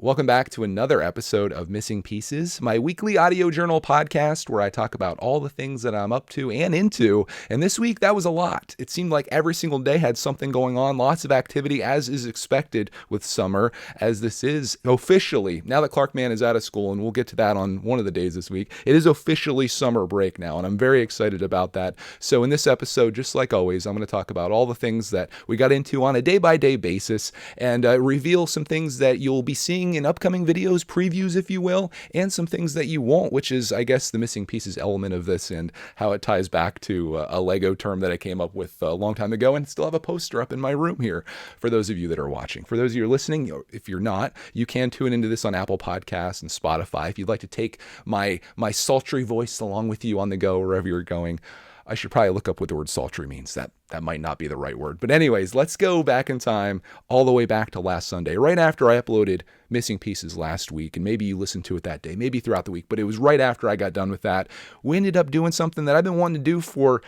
Welcome back to another episode of Missing Pieces, my weekly audio journal podcast where I talk about all the things that I'm up to and into. And this week, that was a lot. It seemed like every single day had something going on, lots of activity, as is expected with summer, as this is officially, now that Clark Mann is out of school, and we'll get to that on one of the days this week, it is officially summer break now, and I'm very excited about that. So in this episode, just like always, I'm going to talk about all the things that we got into on a day-by-day basis and reveal some things that you'll be seeing in upcoming videos, previews, if you will, and some things that you won't, which is, I guess, the missing pieces element of this and how it ties back to a Lego term that I came up with a long time ago and still have a poster up in my room here for those of you that are watching. For those of you who are listening, if you're not, you can tune into this on Apple Podcasts and Spotify. If you'd like to take my sultry voice along with you on the go, wherever you're going. I should probably look up what the word sultry means. That might not be the right word. But anyways, let's go back in time all the way back to last Sunday, right after I uploaded Missing Pieces last week. And maybe you listened to it that day, maybe throughout the week, but it was right after I got done with that. We ended up doing something that I've been wanting to do for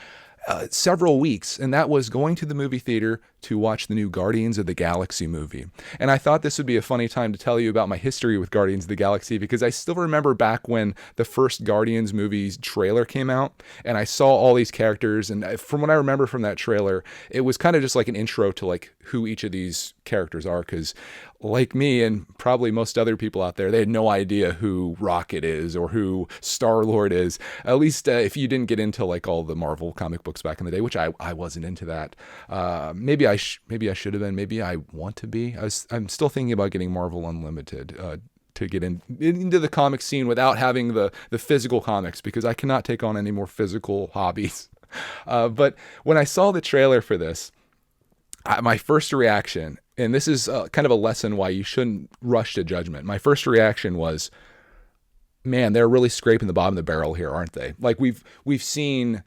several weeks, and that was going to the movie theater to watch the new Guardians of the Galaxy movie. And I thought this would be a funny time to tell you about my history with Guardians of the Galaxy, because I still remember back when the first Guardians movie's trailer came out, and I saw all these characters, and from what I remember from that trailer, it was kind of just like an intro to like who each of these characters are, because like me and probably most other people out there, they had no idea who Rocket is or who Star-Lord is. At least if you didn't get into like all the Marvel comic books back in the day, which I wasn't into that. Maybe I should have been. Maybe I want to be. I'm still thinking about getting Marvel Unlimited to get into the comic scene without having the physical comics, because I cannot take on any more physical hobbies. But when I saw the trailer for this, my first reaction, and this is kind of a lesson why you shouldn't rush to judgment. My first reaction was, man, they're really scraping the bottom of the barrel here, aren't they? Like we've seen,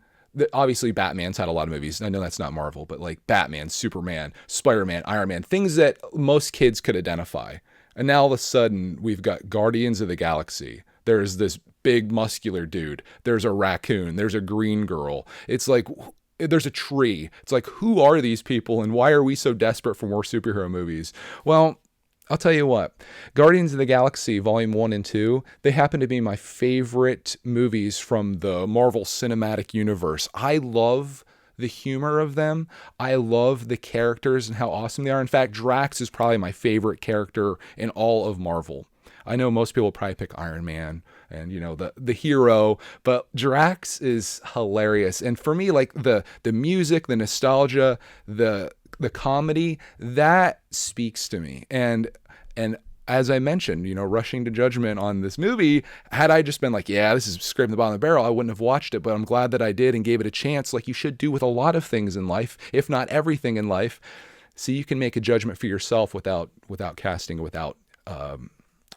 obviously Batman's had a lot of movies. I know that's not Marvel, but like Batman, Superman, Spider-Man, Iron Man, things that most kids could identify. And now all of a sudden we've got Guardians of the Galaxy. There's this big muscular dude. There's a raccoon. There's a green girl. It's like, there's a tree. It's like, who are these people and why are we so desperate for more superhero movies? Well, I'll tell you what, Guardians of the Galaxy Volume 1 and 2, they happen to be my favorite movies from the Marvel Cinematic Universe. I love the humor of them. I love the characters and how awesome they are. In fact, Drax is probably my favorite character in all of Marvel. I know most people probably pick Iron Man and, you know, the hero, but Drax is hilarious. And for me, like the music, the nostalgia, the comedy, that speaks to me. And as I mentioned, you know, rushing to judgment on this movie, had I just been like, yeah, this is scraping the bottom of the barrel, I wouldn't have watched it. But I'm glad that I did and gave it a chance, like you should do with a lot of things in life, if not everything in life. So you can make a judgment for yourself without casting, without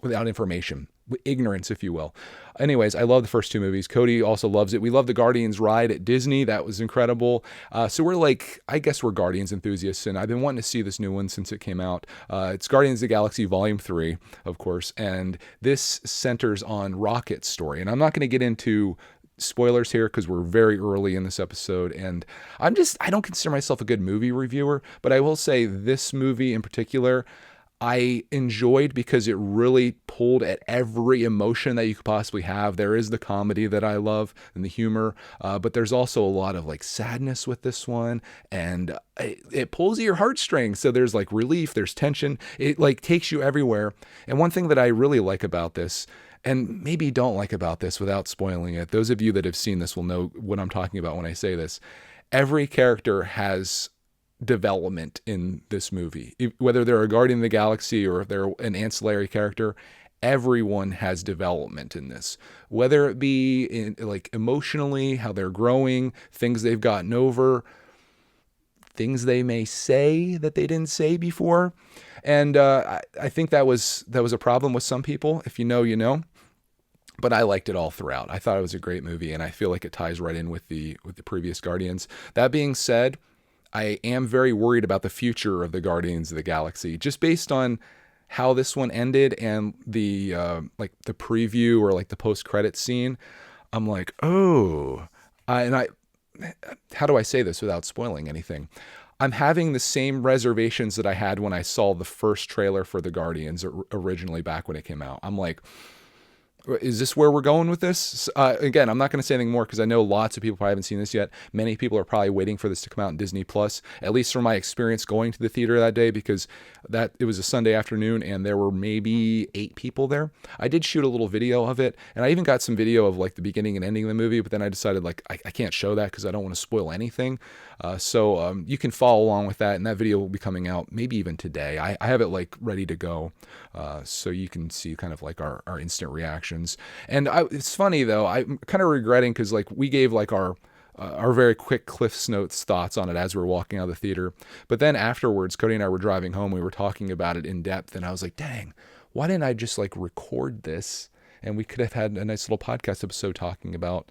information, ignorance, if you will. Anyways, I love the first two movies. Cody also loves it. We love the Guardians ride at Disney. That was incredible. So we're like, I guess we're Guardians enthusiasts, and I've been wanting to see this new one since it came out. It's Guardians of the Galaxy Volume 3, of course, and this centers on Rocket's story. And I'm not going to get into spoilers here because we're very early in this episode, and I don't consider myself a good movie reviewer, but I will say this movie in particular, I enjoyed because it really pulled at every emotion that you could possibly have. There is the comedy that I love and the humor, but there's also a lot of like sadness with this one, and it pulls at your heartstrings. So there's like relief, there's tension. It like takes you everywhere. And one thing that I really like about this, and maybe don't like about this without spoiling it, those of you that have seen this will know what I'm talking about when I say this. Every character has development in this movie. Whether they're a Guardian of the Galaxy or if they're an ancillary character, everyone has development in this. Whether it be in like emotionally, how they're growing, things they've gotten over, things they may say that they didn't say before. And I think that was a problem with some people. If you know, you know. But I liked it all throughout. I thought it was a great movie, and I feel like it ties right in with the previous Guardians. That being said, I am very worried about the future of the Guardians of the Galaxy, just based on how this one ended and the like the preview or like the post-credit scene. I'm like, oh, how do I say this without spoiling anything? I'm having the same reservations that I had when I saw the first trailer for the Guardians originally back when it came out. I'm like, is this where we're going with this? Again, I'm not going to say anything more because I know lots of people probably haven't seen this yet. Many people are probably waiting for this to come out in Disney Plus, at least from my experience going to the theater that day, because it was a Sunday afternoon and there were maybe 8 people there. I did shoot a little video of it, and I even got some video of like the beginning and ending of the movie, but then I decided like I can't show that because I don't want to spoil anything. So you can follow along with that, and that video will be coming out maybe even today. I have it like ready to go, so you can see kind of like our instant reactions. And it's funny though, I'm kind of regretting because like we gave like our very quick Cliff's Notes thoughts on it as we were walking out of the theater. But then afterwards, Cody and I were driving home. We were talking about it in depth, and I was like, dang, why didn't I just like record this? And we could have had a nice little podcast episode talking about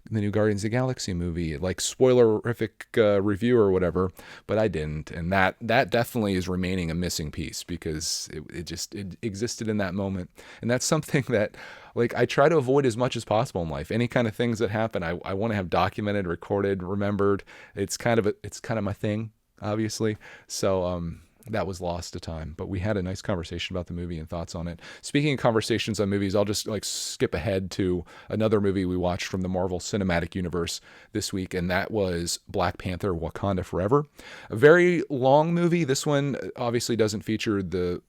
the new Guardians of the Galaxy movie, like spoilerific review or whatever, but I didn't. And that definitely is remaining a missing piece because it existed in that moment. And that's something that like I try to avoid as much as possible in life. Any kind of things that happen, I want to have documented, recorded, remembered. It's kind of my thing, obviously. So, that was lost to time, but we had a nice conversation about the movie and thoughts on it. Speaking of conversations on movies, I'll just like skip ahead to another movie we watched from the Marvel Cinematic Universe this week, and that was Black Panther: Wakanda Forever. A very long movie. This one obviously doesn't feature the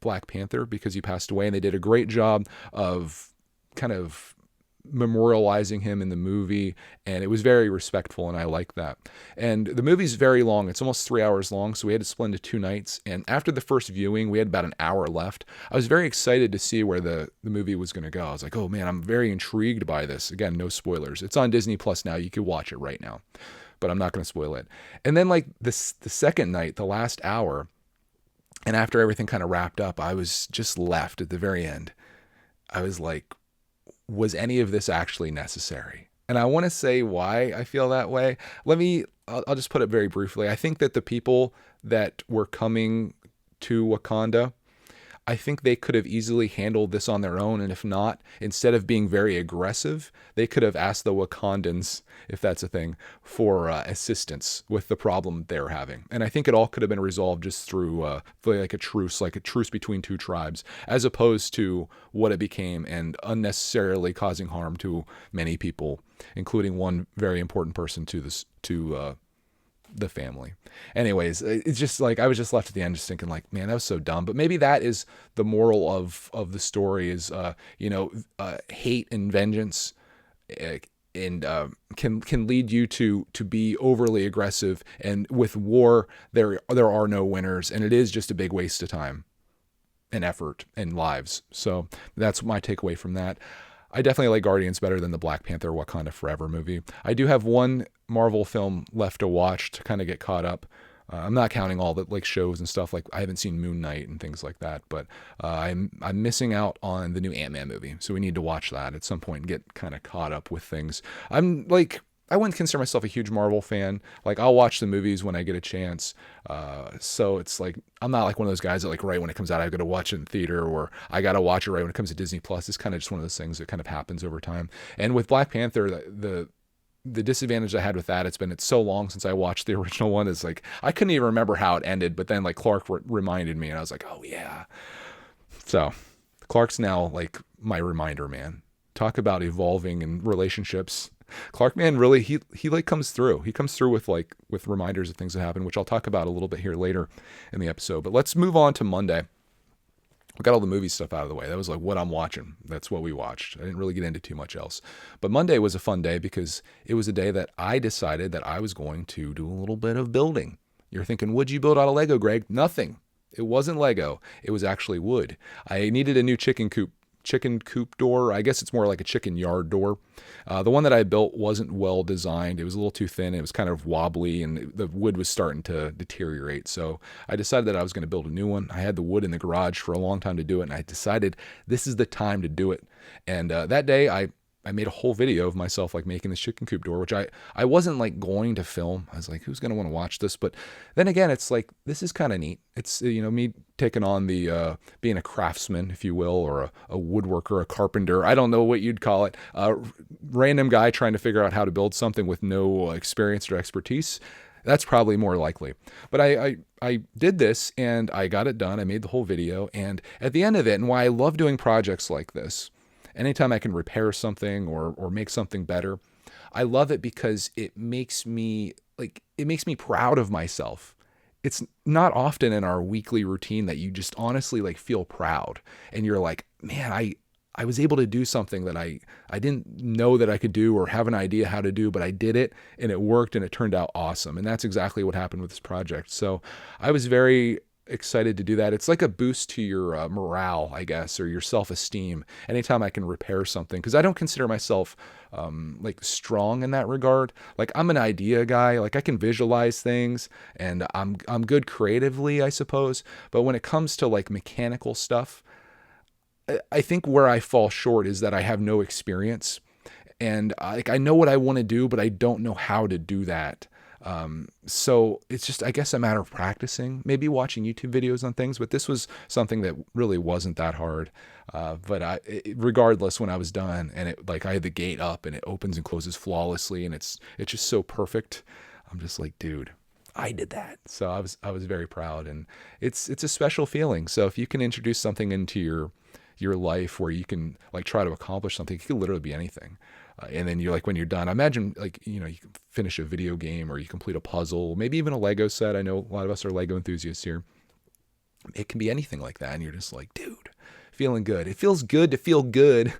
Black Panther because he passed away, and they did a great job of kind of memorializing him in the movie, and it was very respectful, and I like that. And the movie's very long. It's almost 3 hours long, so we had to split into 2 nights, and after the first viewing we had about an hour left. I was very excited to see where the movie was going to go. I was like, oh man, I'm very intrigued by this. Again, no spoilers. It's on Disney Plus now. You could watch it right now, but I'm not going to spoil it. And then like the second night, the last hour, and after everything kind of wrapped up, I was just left at the very end. I was like, was any of this actually necessary? And I want to say why I feel that way. I'll just put it very briefly. I think that the people that were coming to Wakanda, I think they could have easily handled this on their own. And if not, instead of being very aggressive, they could have asked the Wakandans, if that's a thing, for assistance with the problem they're having. And I think it all could have been resolved just through like a truce between 2 tribes, as opposed to what it became and unnecessarily causing harm to many people, including one very important person to the family. Anyways, it's just like I was just left at the end just thinking like, man, that was so dumb. But maybe that is the moral of the story is hate and vengeance and can lead you to be overly aggressive, and with war there are no winners, and it is just a big waste of time and effort and lives. So that's my takeaway from that. I definitely like Guardians better than the Black Panther Wakanda Forever movie. I do have one Marvel film left to watch to kind of get caught up. I'm not counting all the like shows and stuff. Like I haven't seen Moon Knight and things like that, but I'm missing out on the new Ant-Man movie. So we need to watch that at some point and get kind of caught up with things. I wouldn't consider myself a huge Marvel fan. Like I'll watch the movies when I get a chance. So it's like, I'm not like one of those guys that like right when it comes out, I've got to watch it in theater, or I got to watch it right when it comes to Disney Plus. It's kind of just one of those things that kind of happens over time. And with Black Panther, the disadvantage I had with that, it's so long since I watched the original one, is like, I couldn't even remember how it ended, but then like Clark reminded me and I was like, oh yeah. So Clark's now like my reminder man. Talk about evolving in relationships. Clark, man, really, he like comes through. He comes through with reminders of things that happen, which I'll talk about a little bit here later in the episode. But let's move on to Monday. We got all the movie stuff out of the way. That was like what I'm watching. That's what we watched. I didn't really get into too much else. But Monday was a fun day because it was a day that I decided that I was going to do a little bit of building. You're thinking, what'd you build out of Lego, Greg? Nothing. It wasn't Lego. It was actually wood. I needed a new chicken coop door. I guess it's more like a chicken yard door. The one that I built wasn't well designed. It was a little too thin. It was kind of wobbly, and the wood was starting to deteriorate. So I decided that I was going to build a new one. I had the wood in the garage for a long time to do it, and I decided this is the time to do it. And that day I made a whole video of myself like making this chicken coop door, which I wasn't like going to film. I was like, who's going to want to watch this? But then again, it's like, this is kind of neat. It's, me taking on the, being a craftsman, if you will, or a woodworker, a carpenter. I don't know what you'd call it. Random guy trying to figure out how to build something with no experience or expertise. That's probably more likely. But I did this and I got it done. I made the whole video. And at the end of it, and why I love doing projects like this, anytime I can repair something or make something better, I love it because it makes me proud of myself. It's not often in our weekly routine that you just honestly like feel proud and you're like, man, I was able to do something that I didn't know that I could do or have an idea how to do, but I did it and it worked and it turned out awesome. And that's exactly what happened with this project. So I was very excited to do that. It's like a boost to your morale, I guess, or your self-esteem anytime I can repair something, because I don't consider myself like strong in that regard. Like I'm an idea guy, like I can visualize things and I'm good creatively, I suppose. But when it comes to like mechanical stuff, I think where I fall short is that I have no experience and I know what I want to do, but I don't know how to do that. So it's just, I guess, a matter of practicing, maybe watching YouTube videos on things, but this was something that really wasn't that hard. Regardless, when I was done and I had the gate up and it opens and closes flawlessly and it's just so perfect. I'm just like, dude, I did that. So I was very proud, and it's a special feeling. So if you can introduce something into your life where you can like try to accomplish something, it could literally be anything. And then you're like, when you're done, imagine like, you can finish a video game or you complete a puzzle, maybe even a Lego set. I know a lot of us are Lego enthusiasts here. It can be anything like that. And you're just like, dude, feeling good. It feels good to feel good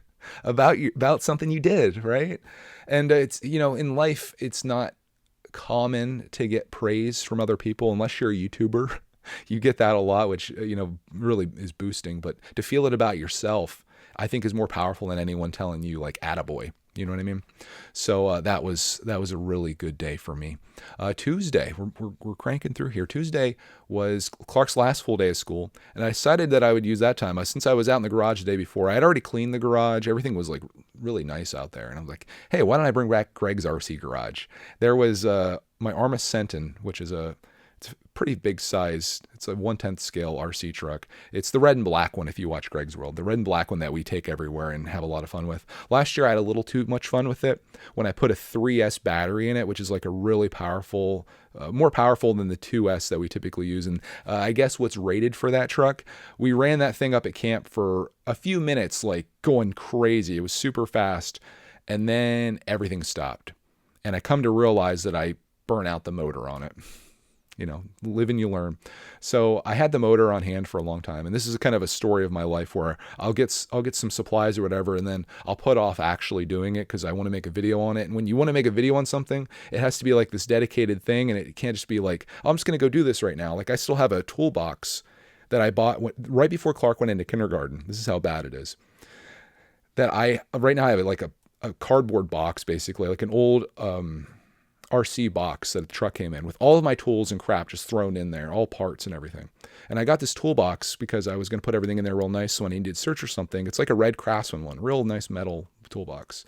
about something you did. Right. And it's, in life, it's not common to get praise from other people unless you're a YouTuber. You get that a lot, which, really is boosting, but to feel it about yourself, I think is more powerful than anyone telling you like attaboy. You know what I mean? So that was a really good day for me. Tuesday, we're cranking through here. Tuesday was Clark's last full day of school, and I decided that I would use that time. Since I was out in the garage the day before, I had already cleaned the garage. Everything was like really nice out there, and I was like, hey, why don't I bring back Greg's RC garage? There was my Arma Sentin, which is it's a pretty big size. It's a 1/10 scale RC truck. It's the red and black one if you watch Greg's World. The red and black one that we take everywhere and have a lot of fun with. Last year I had a little too much fun with it when I put a 3S battery in it, which is like a really powerful, more powerful than the 2S that we typically use. And I guess what's rated for that truck, we ran that thing up at camp for a few minutes, like going crazy. It was super fast. And then everything stopped. And I come to realize that I burnt out the motor on it. Live and you learn. So I had the motor on hand for a long time. And this is kind of a story of my life where I'll get some supplies or whatever, and then I'll put off actually doing it because I want to make a video on it. And when you want to make a video on something, it has to be like this dedicated thing. And it can't just be like, oh, I'm just going to go do this right now. Like I still have a toolbox that I bought right before Clark went into kindergarten. This is how bad it is. Right now I have like a cardboard box, basically like an old, RC box that the truck came in with all of my tools and crap just thrown in there, all parts and everything. And I got this toolbox because I was going to put everything in there real nice. So when I needed to search or something, it's like a red Craftsman one, real nice metal toolbox.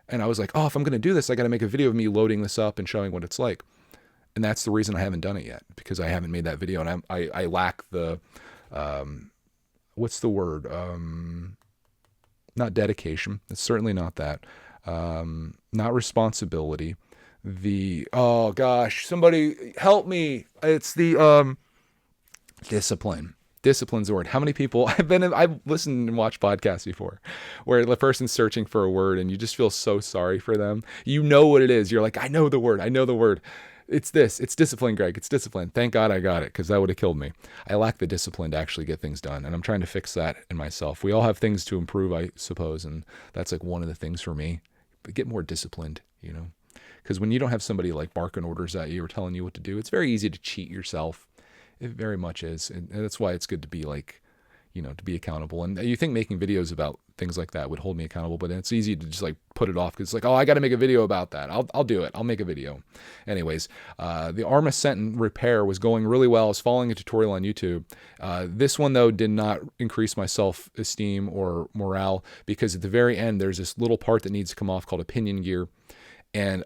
And I was like, oh, if I'm going to do this, I got to make a video of me loading this up and showing what it's like. And that's the reason I haven't done it yet, because I haven't made that video. And I lack the, what's the word? Not dedication. It's certainly not that. Not responsibility. Oh gosh, somebody help me. It's the discipline. Discipline's the word. How many people I've listened and watched podcasts before where the person's searching for a word and you just feel so sorry for them. You know what it is. You're like, I know the word. It's this. It's discipline, Greg. It's discipline. Thank God I got it, because that would have killed me. I lack the discipline to actually get things done, and I'm trying to fix that in myself. We all have things to improve, I suppose, and that's like one of the things for me. But get more disciplined, because when you don't have somebody like barking orders at you or telling you what to do, it's very easy to cheat yourself. It very much is. And that's why it's good to be like, to be accountable. And you think making videos about things like that would hold me accountable, but it's easy to just like put it off because it's like, oh, I got to make a video about that. I'll do it. I'll make a video. Anyways, the Arma Sentin repair was going really well. I was following a tutorial on YouTube. This one though did not increase my self-esteem or morale, because at the very end, there's this little part that needs to come off called a pinion gear. And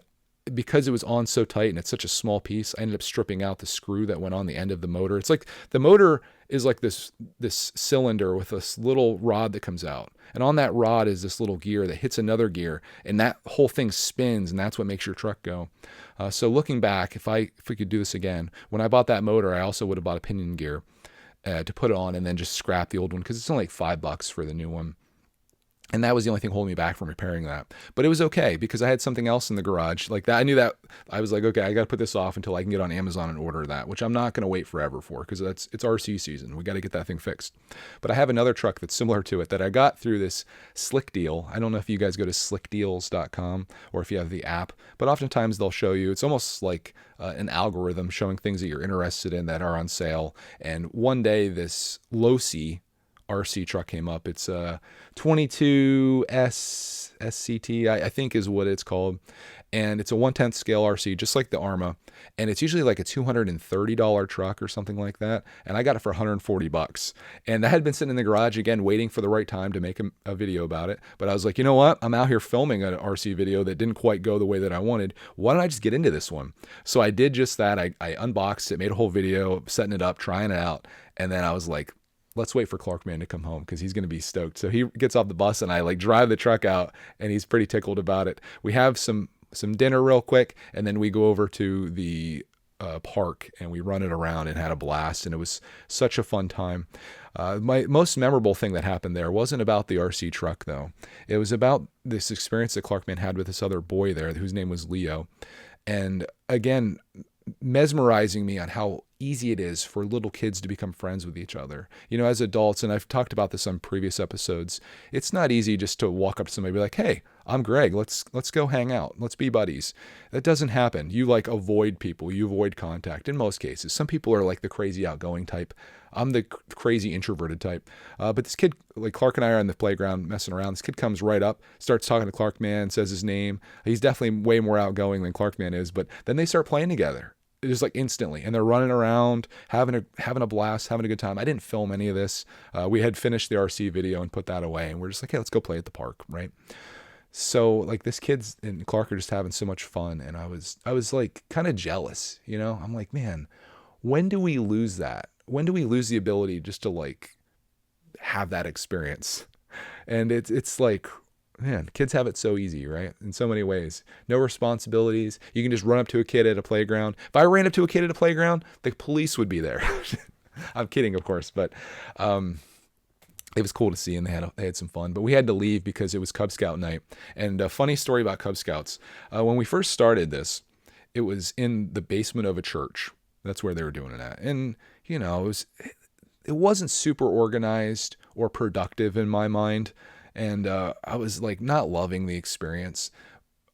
because it was on so tight and it's such a small piece, I ended up stripping out the screw that went on the end of the motor. It's like the motor is like this cylinder with this little rod that comes out. And on that rod is this little gear that hits another gear, and that whole thing spins, and that's what makes your truck go. So looking back, if we could do this again, when I bought that motor, I also would have bought a pinion gear to put it on and then just scrap the old one, because it's only like $5 for the new one. And that was the only thing holding me back from repairing that. But it was okay because I had something else in the garage like that. I knew that I was like, okay, I got to put this off until I can get on Amazon and order that, which I'm not going to wait forever for, because it's RC season. We got to get that thing fixed. But I have another truck that's similar to it that I got through this Slick Deal. I don't know if you guys go to slickdeals.com or if you have the app, but oftentimes they'll show you, it's almost like an algorithm showing things that you're interested in that are on sale. And one day this Losi RC truck came up. It's a 22S SCT, I think is what it's called. And it's a 1/10 scale RC, just like the Arma. And it's usually like a $230 truck or something like that. And I got it for $140. And that had been sitting in the garage, again, waiting for the right time to make a video about it. But I was like, you know what? I'm out here filming an RC video that didn't quite go the way that I wanted. Why don't I just get into this one? So I did just that. I unboxed it, made a whole video, setting it up, trying it out. And then I was like, let's wait for Clarkman to come home because he's going to be stoked. So he gets off the bus and I like drive the truck out, and he's pretty tickled about it. We have some dinner real quick, and then we go over to the park and we run it around and had a blast. And it was such a fun time. My most memorable thing that happened there wasn't about the RC truck though. It was about this experience that Clarkman had with this other boy there whose name was Leo. And again, mesmerizing me on how easy it is for little kids to become friends with each other. You know, as adults, and I've talked about this on previous episodes, it's not easy just to walk up to somebody and be like, hey, I'm Greg, let's go hang out, let's be buddies. That doesn't happen. You like avoid people, you avoid contact in most cases. Some people are like the crazy outgoing type. I'm the crazy introverted type. But this kid, like Clark and I are on the playground messing around. This kid comes right up, starts talking to Clarkman, says his name. He's definitely way more outgoing than Clarkman is, but then they start playing together. Just like instantly, and they're running around, having a blast, having a good time. I didn't film any of this. We had finished the RC video and put that away, and we're just like, hey, let's go play at the park, right? So like this kid's and Clark are just having so much fun, and I was like kind of jealous, you know? I'm like, man, when do we lose that? When do we lose the ability just to like have that experience? And it's like, man, kids have it so easy, right? In so many ways. No responsibilities. You can just run up to a kid at a playground. If I ran up to a kid at a playground, the police would be there. I'm kidding, of course, but it was cool to see, and they had some fun. But we had to leave because it was Cub Scout night. And a funny story about Cub Scouts. When we first started this, it was in the basement of a church. That's where they were doing it at. And, you know, it wasn't super organized or productive in my mind. And I was like not loving the experience.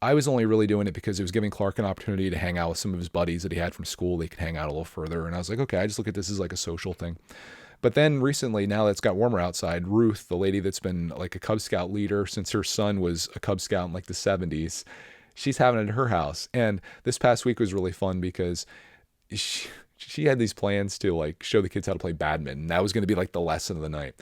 I was only really doing it because it was giving Clark an opportunity to hang out with some of his buddies that he had from school. They could hang out a little further. And I was like, okay, I just look at this as like a social thing. But then recently, now that it's got warmer outside, Ruth, the lady that's been like a Cub Scout leader since her son was a Cub Scout in like the 70s, she's having it at her house. And this past week was really fun because she had these plans to like show the kids how to play badminton. That was going to be like the lesson of the night.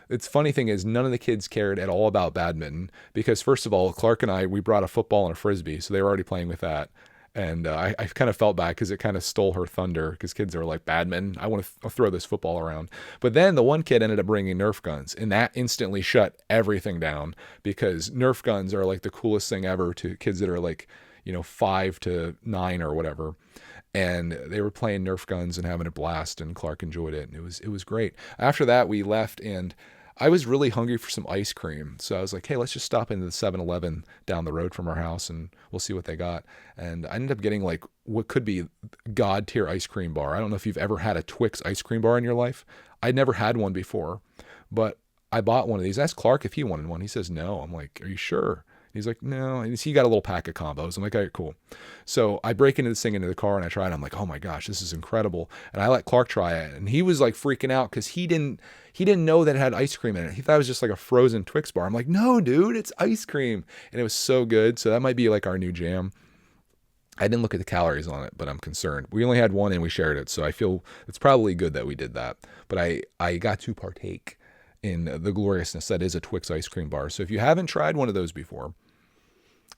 It's funny thing is none of the kids cared at all about badminton because first of all, Clark and I, we brought a football and a Frisbee. So they were already playing with that. And I kind of felt bad because it kind of stole her thunder because kids are like, badminton, I want to throw this football around. But then the one kid ended up bringing Nerf guns, and that instantly shut everything down because Nerf guns are like the coolest thing ever to kids that are like, 5 to 9 or whatever. And they were playing Nerf guns and having a blast, and Clark enjoyed it. And it was great. After that, we left, and I was really hungry for some ice cream. So I was like, hey, let's just stop into the 7-Eleven down the road from our house and we'll see what they got. And I ended up getting like what could be God tier ice cream bar. I don't know if you've ever had a Twix ice cream bar in your life. I'd never had one before, but I bought one of these. I asked Clark if he wanted one. He says, no. I'm like, are you sure? He's like, no. And he got a little pack of combos. I'm like, all right, cool. So I break into this thing into the car and I try it. I'm like, oh my gosh, this is incredible. And I let Clark try it. And he was like freaking out because he didn't know that it had ice cream in it. He thought it was just like a frozen Twix bar. I'm like, no, dude, it's ice cream. And it was so good. So that might be like our new jam. I didn't look at the calories on it, but I'm concerned. We only had one and we shared it. So I feel it's probably good that we did that. But I got to partake in the gloriousness that is a Twix ice cream bar. So if you haven't tried one of those before,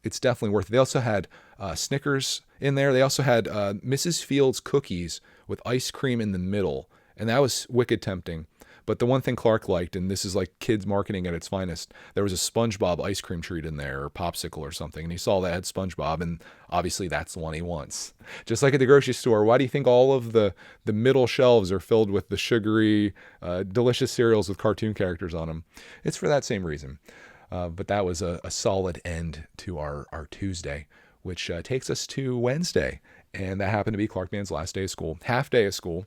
it's definitely worth it. They also had Snickers in there. They also had Mrs. Fields cookies with ice cream in the middle, and that was wicked tempting. But the one thing Clark liked, and this is like kids marketing at its finest, there was a SpongeBob ice cream treat in there, or popsicle or something, and he saw that had SpongeBob, and obviously that's the one he wants. Just like at the grocery store, why do you think all of the middle shelves are filled with the sugary, delicious cereals with cartoon characters on them? It's for that same reason. But that was a solid end to our Tuesday, which takes us to Wednesday. And that happened to be Clark Man's last day of school, half day of school.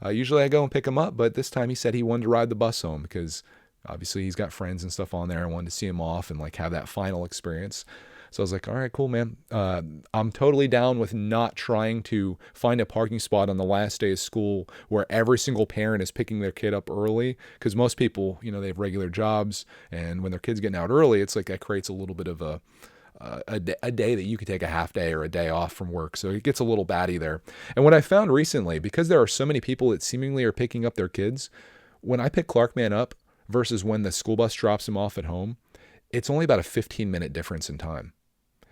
Usually I go and pick him up, but this time he said he wanted to ride the bus home because obviously he's got friends and stuff on there. I wanted to see him off and like have that final experience. So I was like, all right, cool, man. I'm totally down with not trying to find a parking spot on the last day of school where every single parent is picking their kid up early. Because most people, they have regular jobs. And when their kid's getting out early, it's like that creates a little bit of a day that you could take a half day or a day off from work. So it gets a little batty there. And what I found recently, because there are so many people that seemingly are picking up their kids, when I pick Clarkman up versus when the school bus drops him off at home, it's only about a 15-minute difference in time.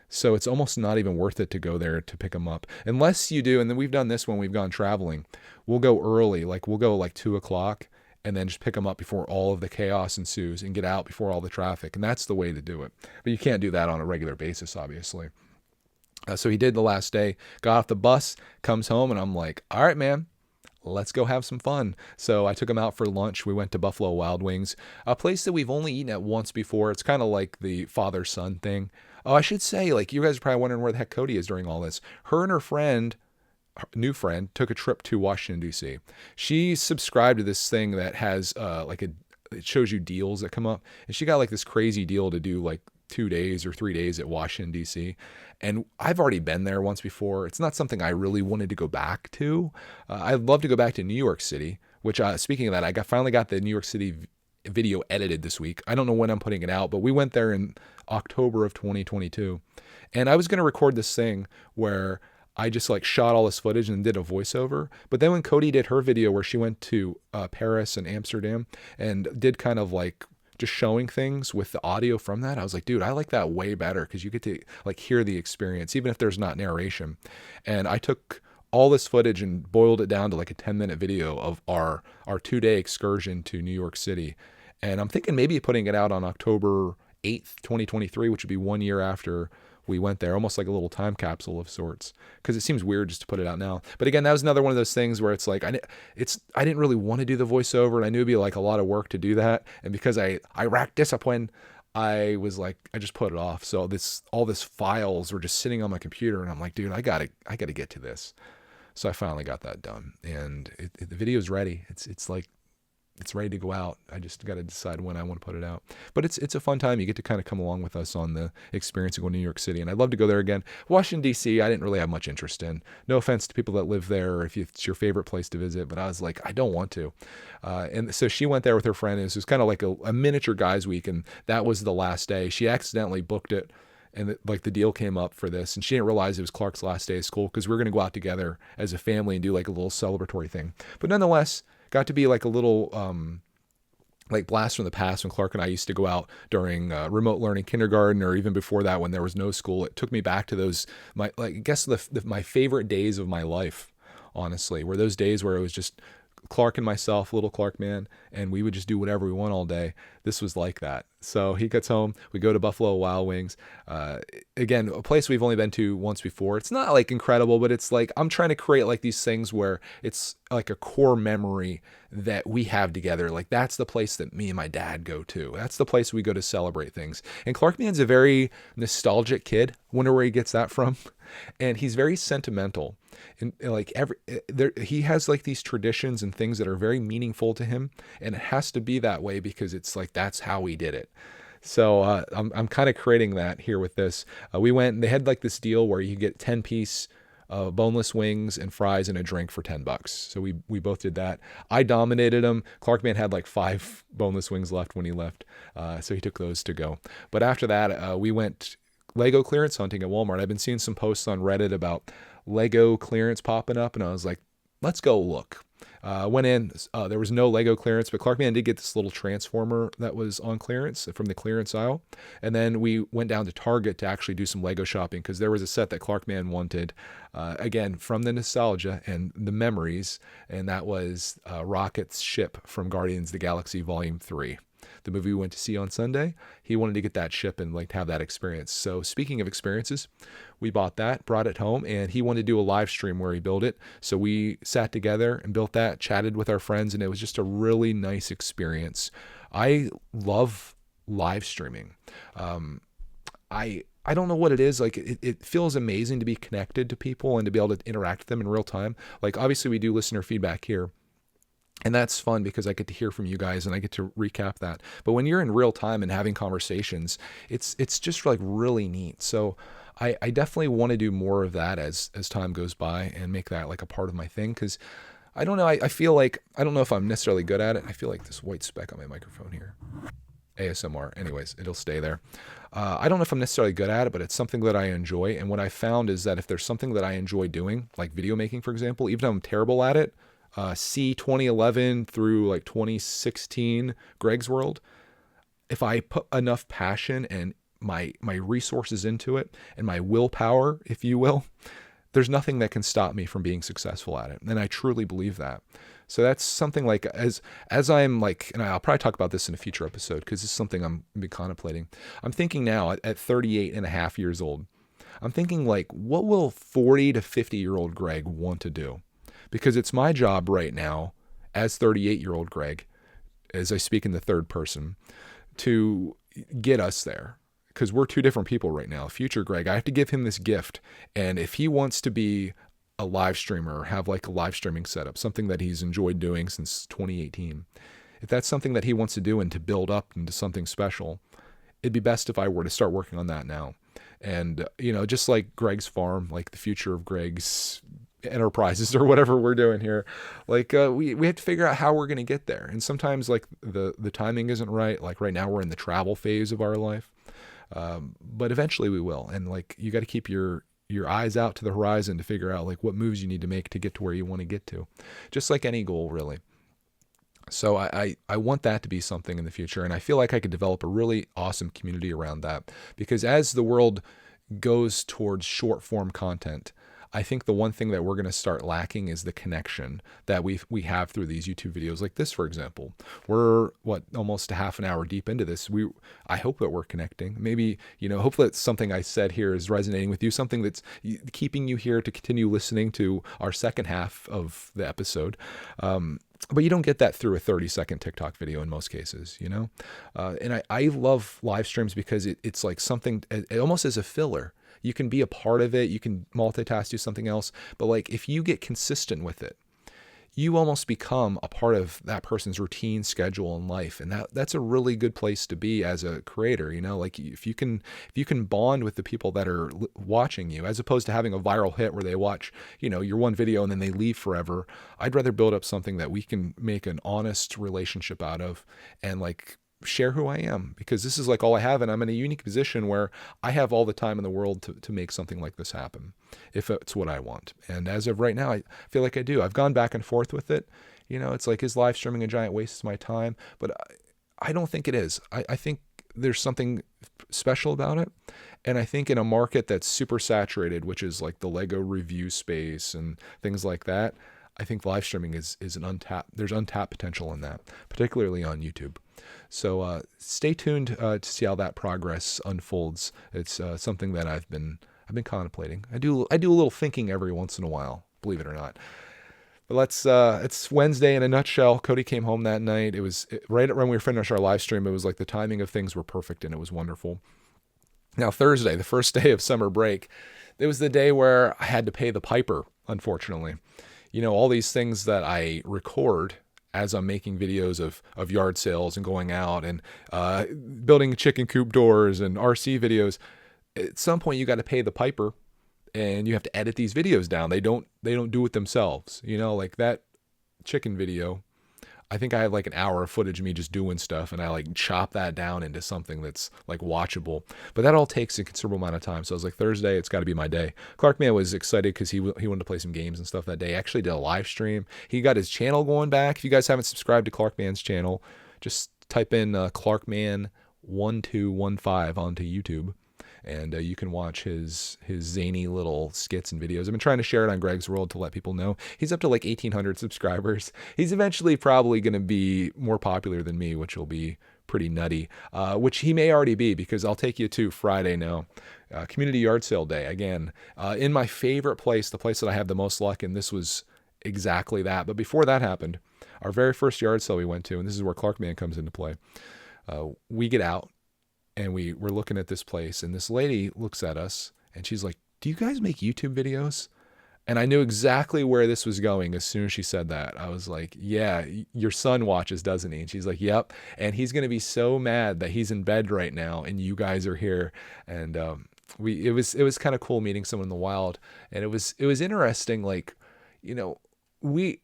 So it's almost not even worth it to go there to pick them up. Unless you do, and then we've done this when we've gone traveling, we'll go early, like we'll go like 2:00 and then just pick them up before all of the chaos ensues and get out before all the traffic. And that's the way to do it. But you can't do that on a regular basis, obviously. So he did the last day, got off the bus, comes home, and I'm like, all right, man, let's go have some fun. So I took him out for lunch. We went to Buffalo Wild Wings, a place that we've only eaten at once before. It's kind of like the father-son thing. Oh, I should say, like, you guys are probably wondering where the heck Cody is during all this. Her and her new friend, took a trip to Washington, D.C. She subscribed to this thing that has it shows you deals that come up. And she got like this crazy deal to do like 2 days or 3 days at Washington, D.C. And I've already been there once before. It's not something I really wanted to go back to. I'd love to go back to New York City, which speaking of that, I finally got the New York City video edited this week. I don't know when I'm putting it out, but we went there in October of 2022. And I was going to record this thing where I just like shot all this footage and did a voiceover. But then when Cody did her video where she went to Paris and Amsterdam and did kind of like just showing things with the audio from that, I was like, dude, I like that way better because you get to like hear the experience, even if there's not narration. And I took all this footage and boiled it down to like a 10-minute video of our 2-day excursion to New York City. And I'm thinking maybe putting it out on October 8th, 2023, which would be 1 year after we went there, almost like a little time capsule of sorts, because it seems weird just to put it out now. But again, that was another one of those things where it's like I didn't really want to do the voiceover, and I knew it'd be like a lot of work to do that. And because I lacked discipline, I was like, I just put it off. So all this files were just sitting on my computer, and I'm like, dude, I gotta get to this. So I finally got that done, and the video's ready. It's ready to go out. I just got to decide when I want to put it out. But it's a fun time. You get to kind of come along with us on the experience of going to New York City. And I'd love to go there again. Washington, D.C., I didn't really have much interest in. No offense to people that live there or if it's your favorite place to visit, but I was like, I don't want to. And so she went there with her friend. And it was kind of like a miniature guys week. And that was the last day. She accidentally booked it. And the deal came up for this. And she didn't realize it was Clark's last day of school because we were going to go out together as a family and do like a little celebratory thing. But nonetheless, got to be like a little like blast from the past when Clark and I used to go out during remote learning kindergarten, or even before that when there was no school. It took me back to those my favorite days of my life, honestly, were those days where it was just Clark and myself, little Clark man, and we would just do whatever we want all day. This was like that. So he gets home, we go to Buffalo Wild Wings. Again, a place we've only been to once before. It's not like incredible, but it's like I'm trying to create like these things where it's like a core memory that we have together. Like that's the place that me and my dad go to. That's the place we go to celebrate things. And Clark Man's a very nostalgic kid. Wonder where he gets that from. And he's very sentimental. And like he has like these traditions and things that are very meaningful to him, and it has to be that way because it's like that's how he did it. So I'm kind of creating that here with this. We went and they had like this deal where you get 10-piece boneless wings and fries and a drink for $10. So we both did that. I dominated him. Clark Man had like 5 boneless wings left when he left, so he took those to go. But after that, we went Lego clearance hunting at Walmart. I've been seeing some posts on Reddit about Lego clearance popping up, and I was like, let's go look. Went in, there was no Lego clearance, but Clarkman did get this little transformer that was on clearance from the clearance aisle. And then we went down to Target to actually do some Lego shopping because there was a set that Clarkman wanted, again, from the nostalgia and the memories, and that was Rocket's ship from Guardians of the Galaxy Volume 3. The movie we went to see on Sunday, he wanted to get that ship and like have that experience. So speaking of experiences, we bought that, brought it home, and he wanted to do a live stream where he built it. So we sat together and built that, chatted with our friends, and it was just a really nice experience. I love live streaming. I don't know what it is. Like it feels amazing to be connected to people and to be able to interact with them in real time. Like obviously we do listener feedback here. And that's fun because I get to hear from you guys and I get to recap that. But when you're in real time and having conversations, it's just like really neat. So I definitely want to do more of that as time goes by and make that like a part of my thing. Because I don't know, I feel like, I don't know if I'm necessarily good at it. I feel like this white speck on my microphone here. ASMR. Anyways, it'll stay there. I don't know if I'm necessarily good at it, but it's something that I enjoy. And what I found is that if there's something that I enjoy doing, like video making, for example, even though I'm terrible at it, see 2011 through like 2016 Greg's World, if I put enough passion and my resources into it and my willpower, if you will, there's nothing that can stop me from being successful at it. And I truly believe that. So that's something like as I'm like, and I'll probably talk about this in a future episode because it's something I'm been contemplating. I'm thinking now at 38 and a half years old, I'm thinking like, what will 40 to 50-year-old Greg want to do? Because it's my job right now as 38-year-old Greg, as I speak in the third person, to get us there. Because we're two different people right now. Future Greg, I have to give him this gift. And if he wants to be a live streamer or have like a live streaming setup, something that he's enjoyed doing since 2018, if that's something that he wants to do and to build up into something special, it'd be best if I were to start working on that now. And, you know, just like Greg's farm, like the future of Greg's enterprises or whatever we're doing here, like we have to figure out how we're going to get there. And sometimes like the timing isn't right. Like right now we're in the travel phase of our life, but eventually we will. And like you got to keep your eyes out to the horizon to figure out like what moves you need to make to get to where you want to get to, just like any goal really. So I want that to be something in the future, and I feel like I could develop a really awesome community around that, because as the world goes towards short form content, I think the one thing that we're going to start lacking is the connection that we have through these YouTube videos like this, for example. We're almost a half an hour deep into this. I hope that we're connecting. Maybe, you know, hopefully it's something I said here is resonating with you, something that's keeping you here to continue listening to our second half of the episode. But you don't get that through a 30-second TikTok video in most cases, you know? And I love live streams because it's like something, it almost is a filler. You can be a part of it. You can multitask, do something else. But like if you get consistent with it, you almost become a part of that person's routine, schedule, and life. And that's a really good place to be as a creator. You know, like if you can bond with the people that are watching you, as opposed to having a viral hit where they watch, you know, your one video and then they leave forever. I'd rather build up something that we can make an honest relationship out of and like share who I am, because this is like all I have, and I'm in a unique position where I have all the time in the world to make something like this happen if it's what I want. And as of right now, I feel like I do. I've gone back and forth with it. You know, it's like, is live streaming a giant waste of my time? But I don't think it is. I think there's something special about it. And I think in a market that's super saturated, which is like the Lego review space and things like that, I think live streaming is there's untapped potential in that, particularly on YouTube. So stay tuned to see how that progress unfolds. It's something that I've been contemplating. I do a little thinking every once in a while, believe it or not. But it's Wednesday in a nutshell. Cody came home that night. It was right when we finished our live stream. It was like the timing of things were perfect and it was wonderful. Now Thursday, the first day of summer break, it was the day where I had to pay the piper, unfortunately. You know, all these things that I record as I'm making videos of yard sales and going out and building chicken coop doors and RC videos, at some point you got to pay the piper and you have to edit these videos down. They don't do it themselves. You know, like that chicken video, I think I have like an hour of footage of me just doing stuff, and I like chop that down into something that's like watchable. But that all takes a considerable amount of time. So I was like, Thursday, it's got to be my day. Clarkman was excited because he wanted to play some games and stuff that day. Actually did a live stream. He got his channel going back. If you guys haven't subscribed to Clarkman's channel, just type in Clarkman1215 onto YouTube, and you can watch his zany little skits and videos. I've been trying to share it on Greg's World to let people know. He's up to like 1,800 subscribers. He's eventually probably going to be more popular than me, which will be pretty nutty, which he may already be, because I'll take you to Friday now. Community yard sale day, again, in my favorite place, the place that I have the most luck in. This was exactly that. But before that happened, our very first yard sale we went to, and this is where Clarkman comes into play, we get out, and we're looking at this place, and this lady looks at us, and she's like, "Do you guys make YouTube videos?" And I knew exactly where this was going as soon as she said that. I was like, "Yeah, your son watches, doesn't he?" And she's like, "Yep." And he's going to be so mad that he's in bed right now, and you guys are here. And it was kind of cool meeting someone in the wild, and it was interesting. Like, we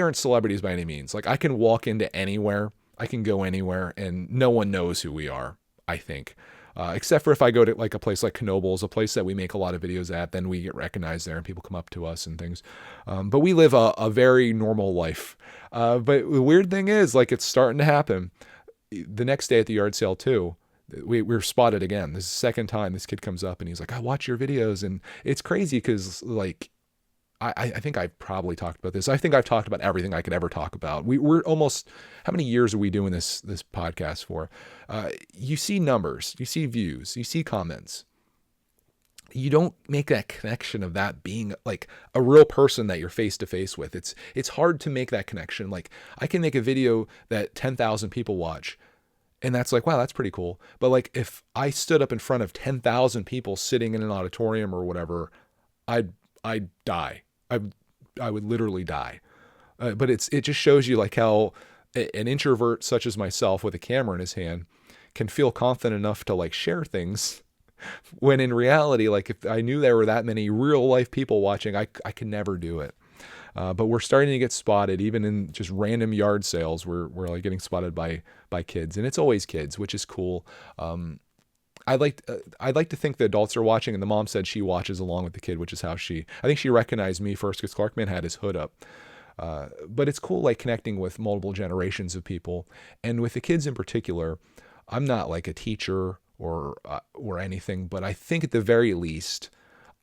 aren't celebrities by any means. Like, I can walk into anywhere, I can go anywhere, and no one knows who we are, I think. Except for if I go to like a place like Knoebels, a place that we make a lot of videos at, then we get recognized there and people come up to us and things. But we live a very normal life. But the weird thing is, like, it's starting to happen. The next day at the yard sale too, we were spotted again. This is the second time this kid comes up and he's like, "I watch your videos." And it's crazy because, like, I think I've probably talked about this. I think I've talked about everything I could ever talk about. We're almost, how many years are we doing this podcast for? You see numbers, you see views, you see comments. You don't make that connection of that being like a real person that you're face to face with. It's hard to make that connection. Like, I can make a video that 10,000 people watch, and that's like, wow, that's pretty cool. But like, if I stood up in front of 10,000 people sitting in an auditorium or whatever, I'd die. I would literally die. But it just shows you like how an introvert such as myself with a camera in his hand can feel confident enough to like share things, when in reality, like, if I knew there were that many real life people watching, I could never do it. But we're starting to get spotted even in just random yard sales. We're like getting spotted by kids, and it's always kids, which is cool. I'd like to think the adults are watching, and the mom said she watches along with the kid, which is how I think she recognized me first because Clarkman had his hood up. But it's cool, like, connecting with multiple generations of people, and with the kids in particular. I'm not like a teacher or anything, but I think at the very least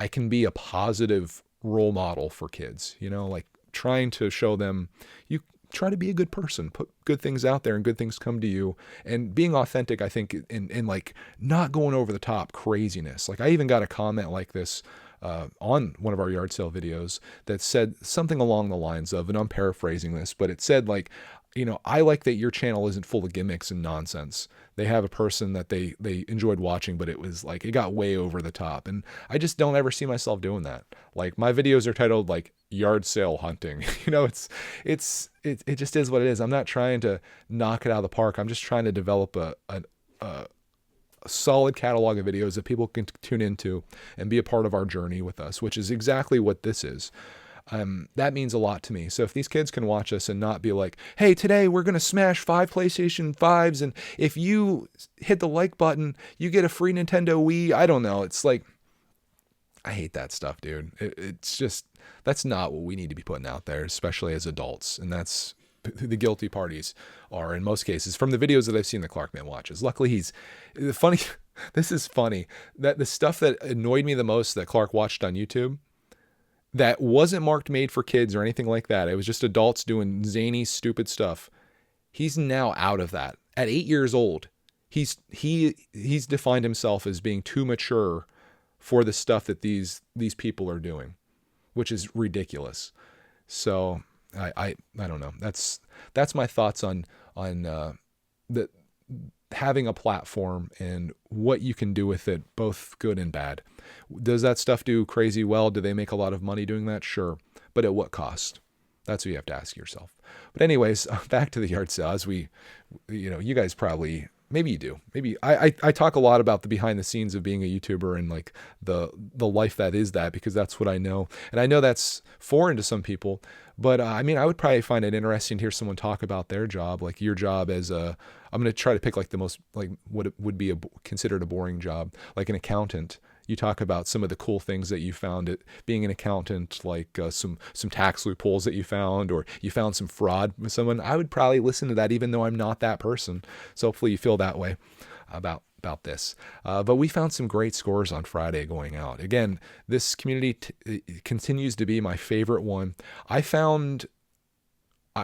I can be a positive role model for kids. Like, trying to show them you try to be a good person, put good things out there, and good things come to you, and being authentic, I think, in like not going over the top craziness. Like, I even got a comment like this on one of our yard sale videos that said something along the lines of, and I'm paraphrasing this, but it said like, I like that your channel isn't full of gimmicks and nonsense. They have a person that they enjoyed watching, but it was like, it got way over the top. And I just don't ever see myself doing that. Like, my videos are titled like yard sale hunting. It just is what it is. I'm not trying to knock it out of the park. I'm just trying to develop a solid catalog of videos that people can tune into and be a part of our journey with us, which is exactly what this is. That means a lot to me. So if these kids can watch us and not be like, "Hey, today we're going to smash 5 PlayStation 5s, and if you hit the like button, you get a free Nintendo Wii." I don't know. It's like, I hate that stuff, dude. It's just, that's not what we need to be putting out there, especially as adults. And that's who the guilty parties are in most cases, from the videos that I've seen that Clarkman watches. Luckily, this is funny, that the stuff that annoyed me the most that Clark watched on YouTube, that wasn't marked made for kids or anything like that. It was just adults doing zany, stupid stuff. He's now out of that. At 8 years old, he's defined himself as being too mature for the stuff that these people are doing, which is ridiculous. So I don't know. That's my thoughts on the having a platform and what you can do with it, both good and bad. Does that stuff do crazy well? Do they make a lot of money doing that? Sure. But at what cost? That's what you have to ask yourself. But anyways, back to the yard sale. As you guys probably Maybe you do. Maybe I talk a lot about the behind the scenes of being a YouTuber and like the life that is that, because that's what I know. And I know that's foreign to some people, but I mean, I would probably find it interesting to hear someone talk about their job, like your job as a, I'm going to try to pick like the most, like what it would be considered a boring job, like an accountant. You talk about some of the cool things that you found at being an accountant, like some tax loopholes that you found, or you found some fraud with someone. I would probably listen to that, even though I'm not that person. So hopefully you feel that way about this. But we found some great scores on Friday going out. Again, this community continues to be my favorite one. I found,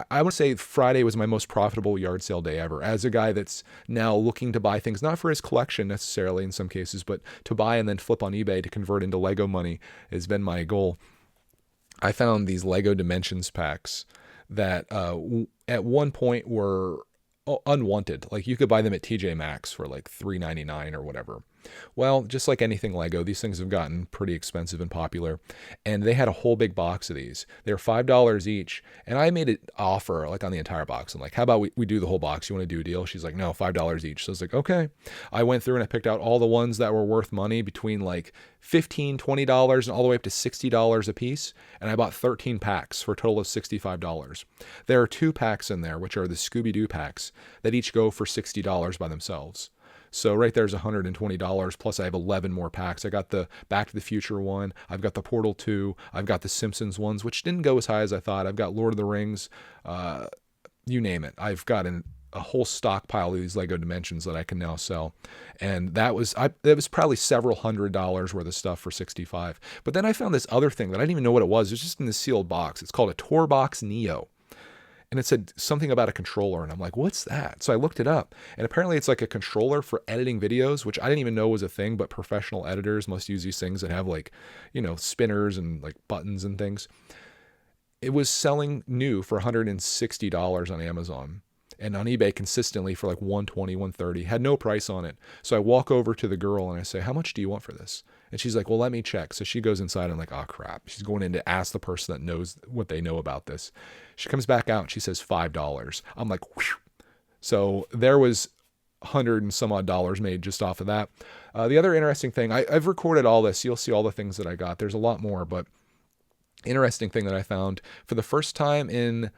I would say Friday was my most profitable yard sale day ever. As a guy that's now looking to buy things, not for his collection necessarily in some cases, but to buy and then flip on eBay to convert into Lego money has been my goal. I found these Lego Dimensions packs that at one point were unwanted. Like you could buy them at TJ Maxx for like $3.99 or whatever. Well, just like anything Lego, these things have gotten pretty expensive and popular. And they had a whole big box of these. They're $5 each. And I made an offer like on the entire box. I'm like, how about we do the whole box? You want to do a deal? She's like, no, $5 each. So I was like, okay. I went through and I picked out all the ones that were worth money between like $15, $20 and all the way up to $60 a piece. And I bought 13 packs for a total of $65. There are 2 packs in there, which are the Scooby-Doo packs that each go for $60 by themselves. So right there's $120, plus I have 11 more packs. I got the Back to the Future one. I've got the Portal 2. I've got the Simpsons ones, which didn't go as high as I thought. I've got Lord of the Rings. You name it. I've got a whole stockpile of these Lego Dimensions that I can now sell. And that was probably several $100s worth of stuff for 65. But then I found this other thing that I didn't even know what it was. It was just in the sealed box. It's called a Torbox Neo. And it said something about a controller. And I'm like, what's that? So I looked it up. And apparently it's like a controller for editing videos, which I didn't even know was a thing, but professional editors must use these things that have like, spinners and like buttons and things. It was selling new for $160 on Amazon. And on eBay consistently for like $120, $130, had no price on it. So I walk over to the girl and I say, how much do you want for this? And she's like, well, let me check. So she goes inside and I'm like, oh crap. She's going in to ask the person that knows what they know about this. She comes back out and she says $5. I'm like, whew. So there was 100 and some odd dollars made just off of that. The other interesting thing, I've recorded all this. You'll see all the things that I got. There's a lot more, but interesting thing that I found for the first time in,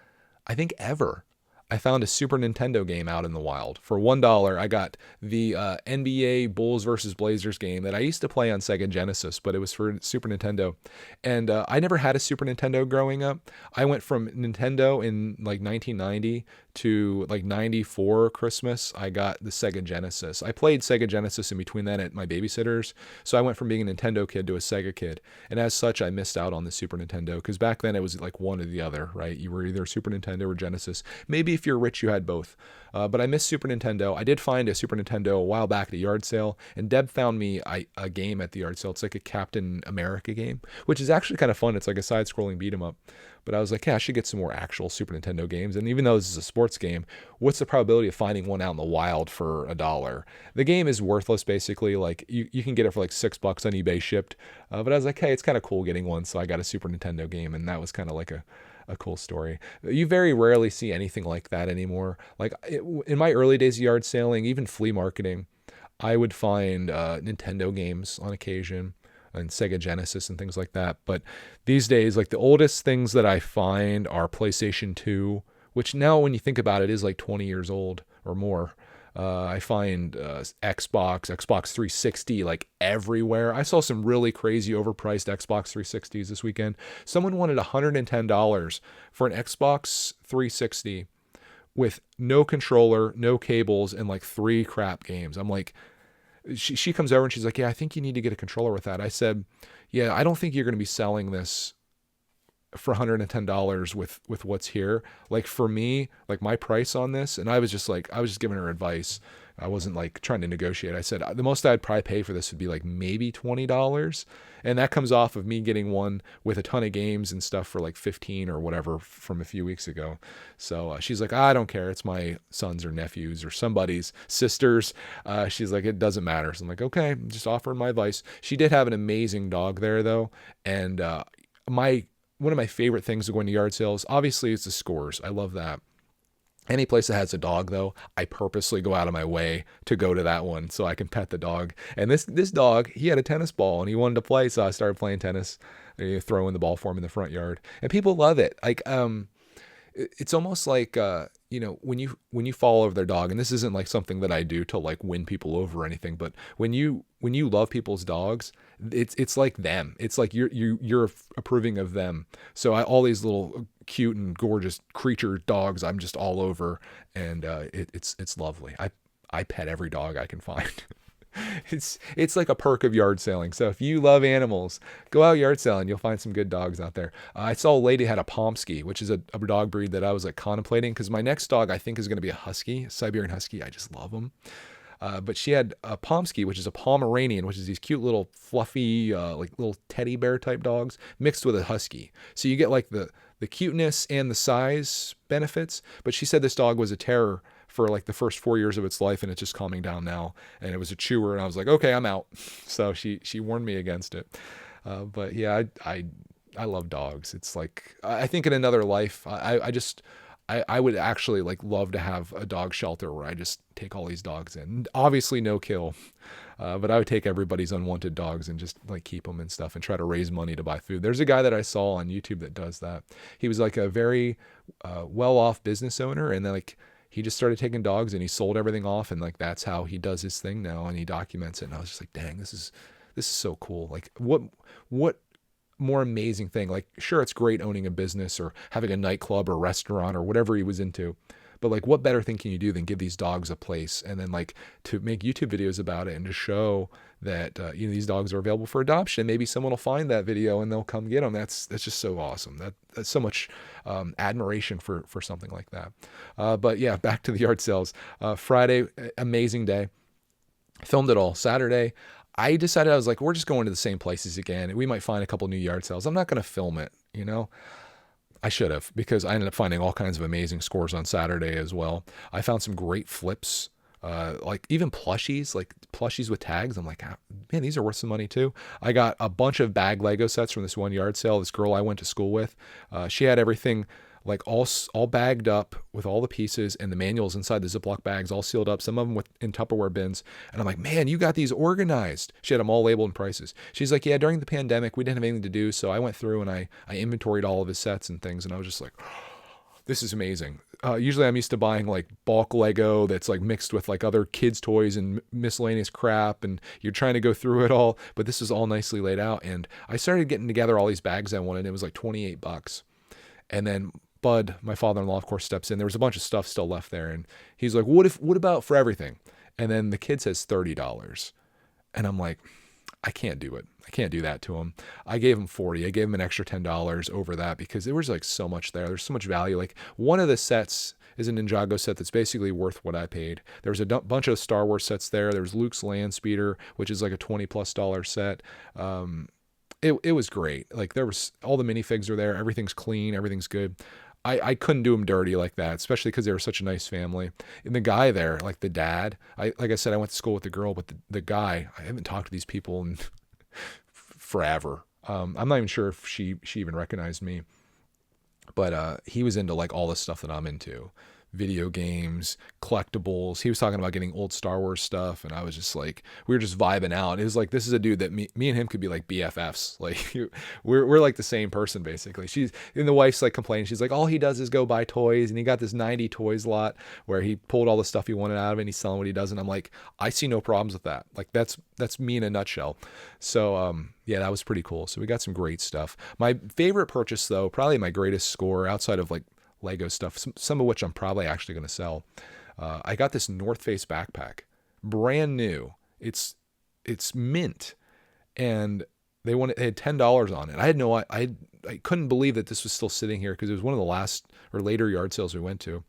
I think ever, I found a Super Nintendo game out in the wild. For $1, I got the NBA Bulls versus Blazers game that I used to play on Sega Genesis, but it was for Super Nintendo. And I never had a Super Nintendo growing up. I went from Nintendo in like 1990 to like 94 Christmas. I got the Sega Genesis. I played Sega Genesis in between then at my babysitter's. So I went from being a Nintendo kid to a Sega kid. And as such, I missed out on the Super Nintendo because back then it was like one or the other, right? You were either Super Nintendo or Genesis. Maybe if you're rich, you had both. But I missed Super Nintendo. I did find a Super Nintendo a while back at a yard sale, and Deb found me a game at the yard sale. It's like a Captain America game, which is actually kind of fun. It's like a side-scrolling beat 'em up. But I was like, yeah, I should get some more actual Super Nintendo games. And even though this is a sports game, what's the probability of finding one out in the wild for $1? The game is worthless, basically. Like you can get it for like $6 on eBay shipped. But I was like, hey, it's kind of cool getting one. So I got a Super Nintendo game, and that was kind of like a cool story. You very rarely see anything like that anymore. Like in my early days of yard selling, even flea marketing, I would find Nintendo games on occasion and Sega Genesis and things like that. But these days, like the oldest things that I find are PlayStation 2, which now when you think about it is like 20 years old or more. I find Xbox 360 like everywhere. I saw some really crazy overpriced Xbox 360s this weekend. Someone wanted $110 for an Xbox 360 with no controller, no cables, and like 3 crap games. I'm like, she comes over and she's like, yeah, I think you need to get a controller with that. I said, yeah, I don't think you're going to be selling this for $110 with what's here. Like for me, like my price on this, and I was just giving her advice. I wasn't like trying to negotiate. I said the most I'd probably pay for this would be like maybe $20. And that comes off of me getting one with a ton of games and stuff for like 15 or whatever from a few weeks ago. So she's like, I don't care. It's my sons or nephews or somebody's sisters. She's like, it doesn't matter. So I'm like, okay, I'm just offering my advice. She did have an amazing dog there though. And one of my favorite things of going to yard sales, obviously, is the scores. I love that. Any place that has a dog, though, I purposely go out of my way to go to that one so I can pet the dog. And this dog, he had a tennis ball and he wanted to play, so I started playing tennis, throwing the ball for him in the front yard, and people love it. Like, it's almost like when you fall over their dog, and this isn't like something that I do to like win people over or anything, but when you love people's dogs, it's like them. It's like you're approving of them. So all these little cute and gorgeous creature dogs, I'm just all over, and it's lovely. I pet every dog I can find. It's like a perk of yard sailing. So if you love animals, go out yard sailing. You'll find some good dogs out there. I saw a lady had a Pomsky, which is a dog breed that I was like contemplating, because my next dog I think is going to be a Husky, Siberian Husky. I just love them. But she had a Pomsky, which is a Pomeranian, which is these cute little fluffy, like little teddy bear type dogs mixed with a Husky. So you get like the cuteness and the size benefits. But she said this dog was a terror for like the first 4 years of its life, and it's just calming down now. And it was a chewer, and I was like, okay, I'm out. So she warned me against it. But yeah, I love dogs. It's like, I think in another life, I would actually like love to have a dog shelter where I just take all these dogs in. Obviously no kill, but I would take everybody's unwanted dogs and just like keep them and stuff and try to raise money to buy food. There's a guy that I saw on YouTube that does that. He was like a very well-off business owner, and then like he just started taking dogs and he sold everything off, and like that's how he does his thing now, and he documents it. And I was just like, dang, this is so cool. Like what more amazing thing? Like, sure, it's great owning a business or having a nightclub or restaurant or whatever he was into, but like what better thing can you do than give these dogs a place, and then like to make YouTube videos about it and to show that these dogs are available for adoption. Maybe someone will find that video and they'll come get them. That's just so awesome. That's so much admiration for something like that. But yeah, back to the yard sales. Friday, amazing day. Filmed it all. Saturday, I decided, I was like, we're just going to the same places again. We might find a couple new yard sales. I'm not going to film it, I should have, because I ended up finding all kinds of amazing scores on Saturday as well. I found some great flips, like even plushies with tags. I'm like, man, these are worth some money too. I got a bunch of bag Lego sets from this one yard sale. This girl I went to school with, she had everything like all bagged up with all the pieces and the manuals inside the Ziploc bags, all sealed up, some of them in Tupperware bins. And I'm like, man, you got these organized. She had them all labeled and prices. She's like, yeah, during the pandemic, we didn't have anything to do. So I went through and I inventoried all of his sets and things. And I was just like, this is amazing. Usually I'm used to buying like bulk Lego that's like mixed with like other kids' toys and miscellaneous crap, and you're trying to go through it all, but this is all nicely laid out. And I started getting together all these bags I wanted, and it was like $28. And then Bud, my father-in-law, of course, steps in. There was a bunch of stuff still left there, and he's like, what about for everything? And then the kid says $30. And I'm like, I can't do it. I can't do that to him. I gave him 40. I gave him an extra $10 over that because there was like so much there. There's so much value. Like one of the sets is a Ninjago set that's basically worth what I paid. There's a bunch of Star Wars sets there. There's Luke's Land Speeder, which is like a $20+ set. It was great. Like there was all the minifigs are there. Everything's clean. Everything's good. I couldn't do them dirty like that, especially because they were such a nice family. And the guy there, like the dad, like I said, I went to school with the girl, but the guy, I haven't talked to these people in forever. I'm not even sure if she even recognized me, but he was into like all the stuff that I'm into. Video games, collectibles. He was talking about getting old Star Wars stuff, and I was just like, we were just vibing out. It was like, this is a dude that me and him could be like BFFs. Like we're like the same person basically. The wife's like complaining. She's like, all he does is go buy toys, and he got this 90 toys lot where he pulled all the stuff he wanted out of it, and he's selling what he doesn't. I'm like, I see no problems with that. Like that's me in a nutshell. So yeah, that was pretty cool. So we got some great stuff. My favorite purchase though, probably my greatest score outside of like Lego stuff, some of which I'm probably actually going to sell. I got this North Face backpack, brand new. It's mint, and they had $10 on it. I had I couldn't believe that this was still sitting here because it was one of the last or later yard sales we went to,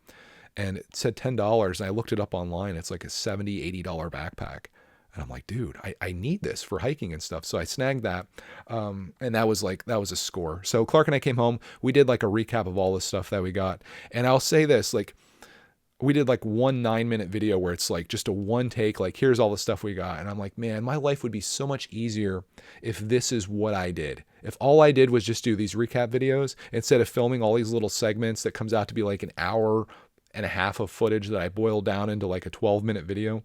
and it said $10. And I looked it up online. It's like a $70-$80 backpack. And I'm like, dude, I need this for hiking and stuff. So I snagged that. And that was a score. So Clark and I came home. We did like a recap of all the stuff that we got. And I'll say this, like we did like 1 9-minute video where it's like just a one take, like here's all the stuff we got. And I'm like, man, my life would be so much easier if this is what I did. If all I did was just do these recap videos instead of filming all these little segments that comes out to be like an hour and a half of footage that I boiled down into like a 12-minute video.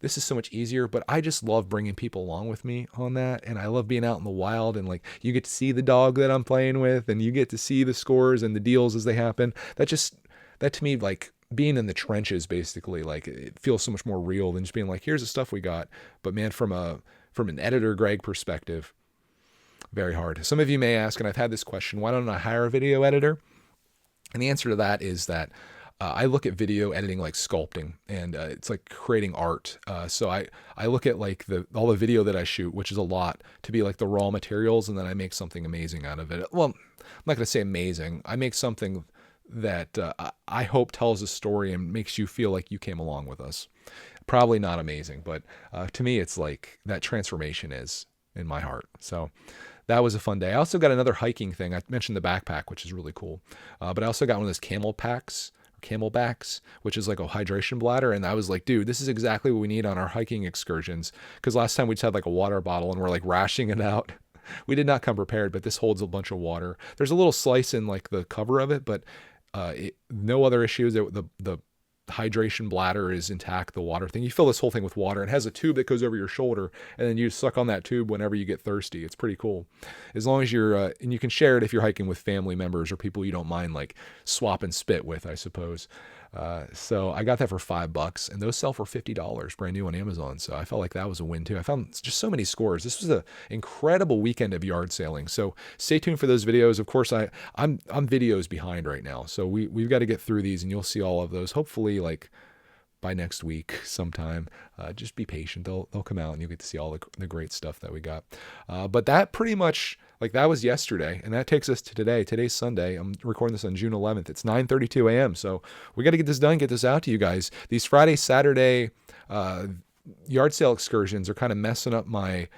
This is so much easier, but I just love bringing people along with me on that. And I love being out in the wild, and like you get to see the dog that I'm playing with, and you get to see the scores and the deals as they happen. That to me, like being in the trenches, basically, like it feels so much more real than just being like, here's the stuff we got. But man, from an editor Greg perspective, very hard. Some of you may ask, and I've had this question, why don't I hire a video editor? And the answer to that is that I look at video editing like sculpting, and it's like creating art. So I look at like all the video that I shoot, which is a lot, to be like the raw materials, and then I make something amazing out of it. Well, I'm not going to say amazing. I make something that I hope tells a story and makes you feel like you came along with us. Probably not amazing, but to me, it's like that transformation is in my heart. So that was a fun day. I also got another hiking thing. I mentioned the backpack, which is really cool. But I also got one of those camelbacks, which is like a hydration bladder. And I was like, dude, this is exactly what we need on our hiking excursions. Because last time we just had like a water bottle and we're like rationing it out. We did not come prepared, but this holds a bunch of water. There's a little slice in like the cover of it, but no other issues. The hydration bladder is intact, the water thing. You fill this whole thing with water. It has a tube that goes over your shoulder, and then you suck on that tube whenever you get thirsty. It's pretty cool. As long as you're, and you can share it if you're hiking with family members or people you don't mind like swap and spit with, I suppose. So I got that for $5, and those sell for $50 brand new on Amazon. So I felt like that was a win too. I found just so many scores. This was an incredible weekend of yard sailing. So stay tuned for those videos. Of course, I'm videos behind right now. So we've got to get through these, and you'll see all of those hopefully like by next week sometime. Just be patient. They'll come out and you'll get to see all the great stuff that we got. But that pretty much, like that was yesterday, and that takes us to today. Today's Sunday. I'm recording this on June 11th. It's 9:32 a.m. So we got to get this done, get this out to you guys. These Friday, Saturday yard sale excursions are kind of messing up my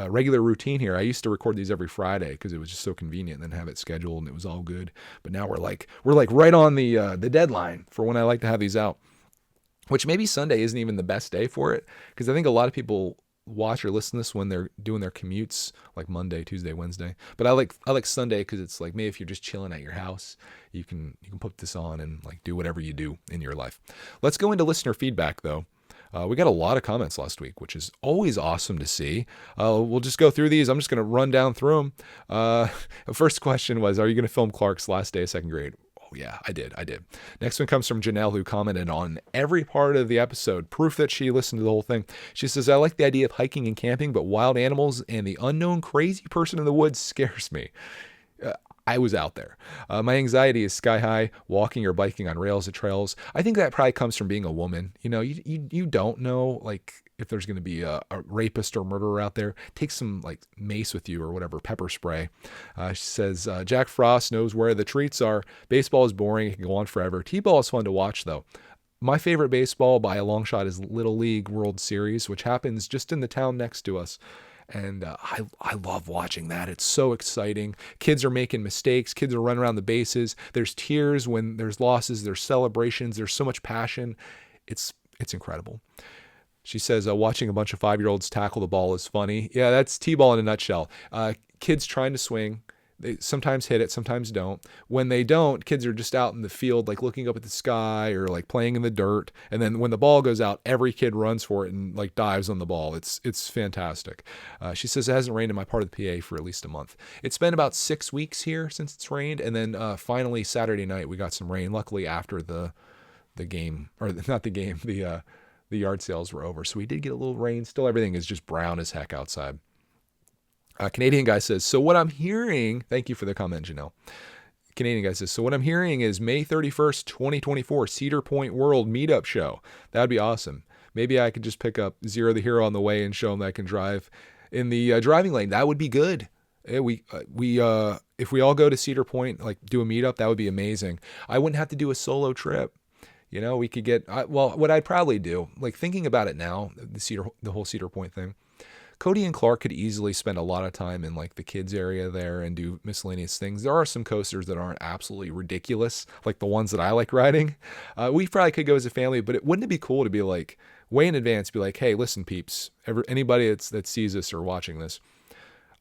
regular routine here. I used to record these every Friday because it was just so convenient, and then have it scheduled, and it was all good. But now we're like right on the deadline for when I like to have these out, which maybe Sunday isn't even the best day for it, because I think a lot of people watch or listen to this when they're doing their commutes, like Monday, Tuesday, Wednesday. But I like Sunday because it's like, maybe if you're just chilling at your house, you can put this on and like do whatever you do in your life. Let's go into listener feedback though. We got a lot of comments last week, which is always awesome to see. We'll just go through these. I'm just going to run down through them. The first question was, are you going to film Clark's last day of second grade? Oh, yeah, I did. Next one comes from Janelle, who commented on every part of the episode. Proof that she listened to the whole thing. She says, I like the idea of hiking and camping, but wild animals and the unknown crazy person in the woods scares me. I was out there. My anxiety is sky high, walking or biking on rails at trails. I think that probably comes from being a woman. You know, you don't know, like, if there's going to be a rapist or murderer out there. Take some like mace with you or whatever, pepper spray. She says, Jack Frost knows where the treats are. Baseball is boring. It can go on forever. T-ball is fun to watch though. My favorite baseball by a long shot is Little League World Series, which happens just in the town next to us. And I love watching that. It's so exciting. Kids are making mistakes. Kids are running around the bases. There's tears when there's losses. There's celebrations. There's so much passion. It's incredible. She says, watching a bunch of 5-year-olds tackle the ball is funny. Yeah, that's T-ball in a nutshell. Kids trying to swing. They sometimes hit it, sometimes don't. When they don't, kids are just out in the field, like looking up at the sky or like playing in the dirt. And then when the ball goes out, every kid runs for it and like dives on the ball. It's fantastic. She says it hasn't rained in my part of the PA for at least a month. It's been about 6 weeks here since it's rained. And then finally Saturday night, we got some rain, luckily after the game, or not the game, the yard sales were over. So we did get a little rain. Still, everything is just brown as heck outside. Canadian guy says, so what I'm hearing, thank you for the comment, Janelle. Canadian guy says, so what I'm hearing is May 31st, 2024, Cedar Point World Meetup Show. That'd be awesome. Maybe I could just pick up Zero the Hero on the way and show him that I can drive in the driving lane. That would be good. If we all go to Cedar Point, like do a meetup, that would be amazing. I wouldn't have to do a solo trip. You know, we could get, what I'd probably do, like thinking about it now, the whole Cedar Point thing, Cody and Clark could easily spend a lot of time in like the kids area there and do miscellaneous things. There are some coasters that aren't absolutely ridiculous, like the ones that I like riding. We probably could go as a family, but wouldn't it be cool to be like way in advance, be like, hey, listen, peeps, anybody that sees this or watching this,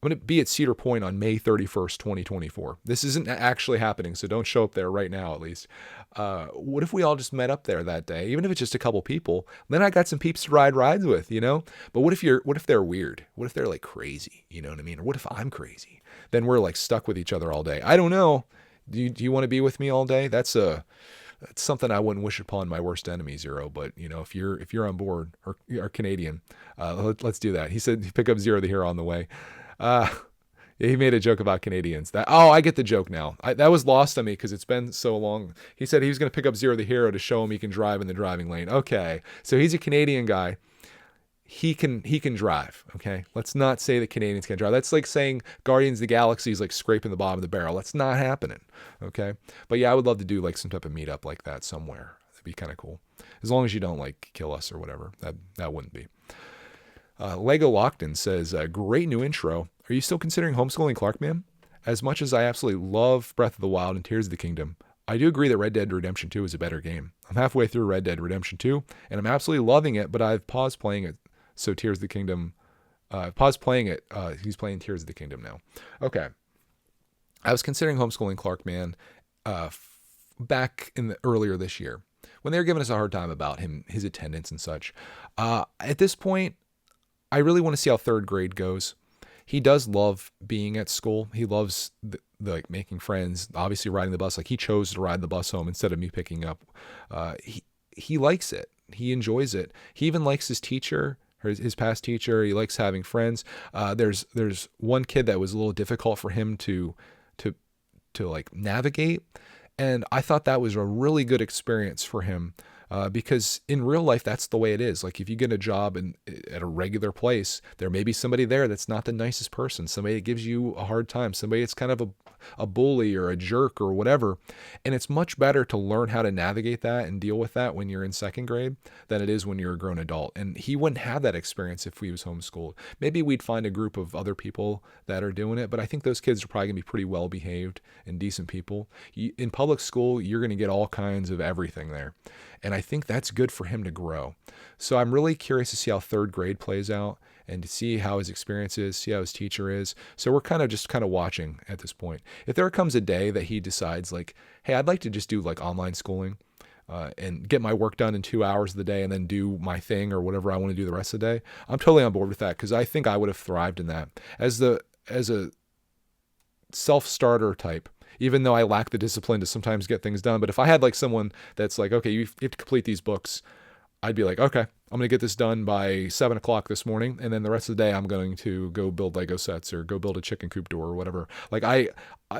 I'm going to be at Cedar Point on May 31st, 2024. This isn't actually happening, so don't show up there right now, at least. What if we all just met up there that day, even if it's just a couple people? Then I got some peeps to ride rides with, you know? But what if they're weird? What if they're like crazy? You know what I mean? Or what if I'm crazy? Then we're like stuck with each other all day. I don't know. Do you want to be with me all day? That's something I wouldn't wish upon my worst enemy, Zero. But you know, if you're on board or are Canadian, let's do that. He said pick up Zero the Hero on the way. He made a joke about Canadians. I get the joke now. That was lost on me because it's been so long. He said he was going to pick up Zero the Hero to show him he can drive in the driving lane. Okay, so he's a Canadian guy. He can drive. Okay, let's not say that Canadians can't drive. That's like saying Guardians of the Galaxy is like scraping the bottom of the barrel. That's not happening. Okay, but yeah, I would love to do like some type of meetup like that somewhere. That'd be kind of cool. As long as you don't like kill us or whatever. That wouldn't be. Lego Lockton says, great new intro. Are you still considering homeschooling Clarkman? As much as I absolutely love Breath of the Wild and Tears of the Kingdom, I do agree that Red Dead Redemption 2 is a better game. I'm halfway through Red Dead Redemption 2, and I'm absolutely loving it, but I've paused playing it. So Tears of the Kingdom, paused playing it. He's playing Tears of the Kingdom now. Okay. I was considering homeschooling Clarkman back earlier this year when they were giving us a hard time about his attendance and such. At this point, I really want to see how third grade goes. He does love being at school. He loves the like making friends, obviously riding the bus. Like he chose to ride the bus home instead of me picking up. He likes it. He enjoys it. He even likes his teacher, his past teacher. He likes having friends. There's one kid that was a little difficult for him to like navigate. And I thought that was a really good experience for him. Because in real life, that's the way it is. Like if you get a job at a regular place, there may be somebody there that's not the nicest person, somebody that gives you a hard time, somebody that's kind of a bully or a jerk or whatever. And it's much better to learn how to navigate that and deal with that when you're in second grade than it is when you're a grown adult. And he wouldn't have that experience if he was homeschooled. Maybe we'd find a group of other people that are doing it, but I think those kids are probably gonna be pretty well behaved and decent people. In public school, you're gonna get all kinds of everything there. And I think that's good for him to grow. So I'm really curious to see how third grade plays out and to see how his experience is, see how his teacher is. So we're kind of watching at this point. If there comes a day that he decides like, hey, I'd like to just do like online schooling and get my work done in 2 hours of the day and then do my thing or whatever I want to do the rest of the day, I'm totally on board with that because I think I would have thrived in that. As a self-starter type, even though I lack the discipline to sometimes get things done. But if I had like someone that's like, okay, you have to complete these books, I'd be like, okay, I'm going to get this done by 7:00 this morning. And then the rest of the day, I'm going to go build Lego sets or go build a chicken coop door or whatever. Like I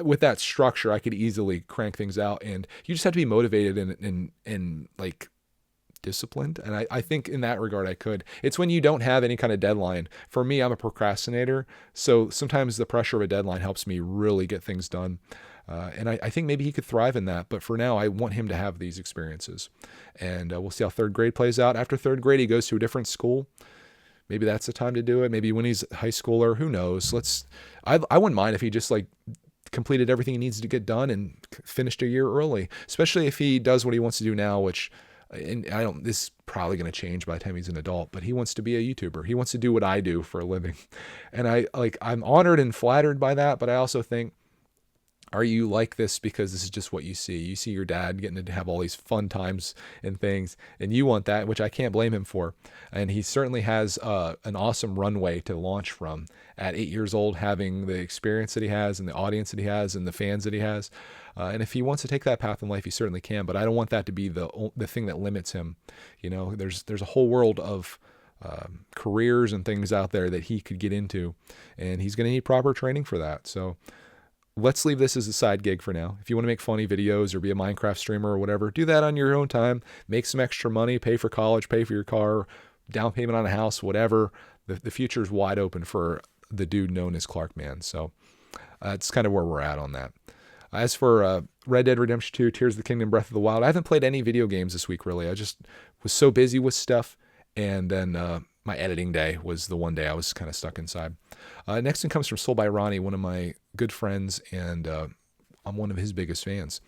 with that structure, I could easily crank things out, and you just have to be motivated and like disciplined. And I think in that regard, I could. It's when you don't have any kind of deadline. For me, I'm a procrastinator. So sometimes the pressure of a deadline helps me really get things done. And I think maybe he could thrive in that. But for now, I want him to have these experiences. And we'll see how third grade plays out. After third grade, he goes to a different school. Maybe that's the time to do it. Maybe when he's a high schooler, who knows? I wouldn't mind if he just like completed everything he needs to get done and finished a year early, especially if he does what he wants to do now, which, and this is probably going to change by the time he's an adult, but he wants to be a YouTuber. He wants to do what I do for a living. And I'm honored and flattered by that, but I also think, are you like this because this is just what you see? You see your dad getting to have all these fun times and things, and you want that, which I can't blame him for. And he certainly has an awesome runway to launch from at 8 years old, having the experience that he has and the audience that he has and the fans that he has. And if he wants to take that path in life, he certainly can. But I don't want that to be the thing that limits him. You know, there's a whole world of careers and things out there that he could get into, and he's going to need proper training for that. So let's leave this as a side gig for now. If you want to make funny videos or be a Minecraft streamer or whatever, do that on your own time. Make some extra money, pay for college, pay for your car, down payment on a house, whatever. The future is wide open for the dude known as Clarkman. So that's kind of where we're at on that. As for Red Dead Redemption 2, Tears of the Kingdom, Breath of the Wild, I haven't played any video games this week, really. I just was so busy with stuff. And then my editing day was the one day I was kind of stuck inside. Next one comes from Soul by Ronnie, one of my good friends, and I'm one of his biggest fans.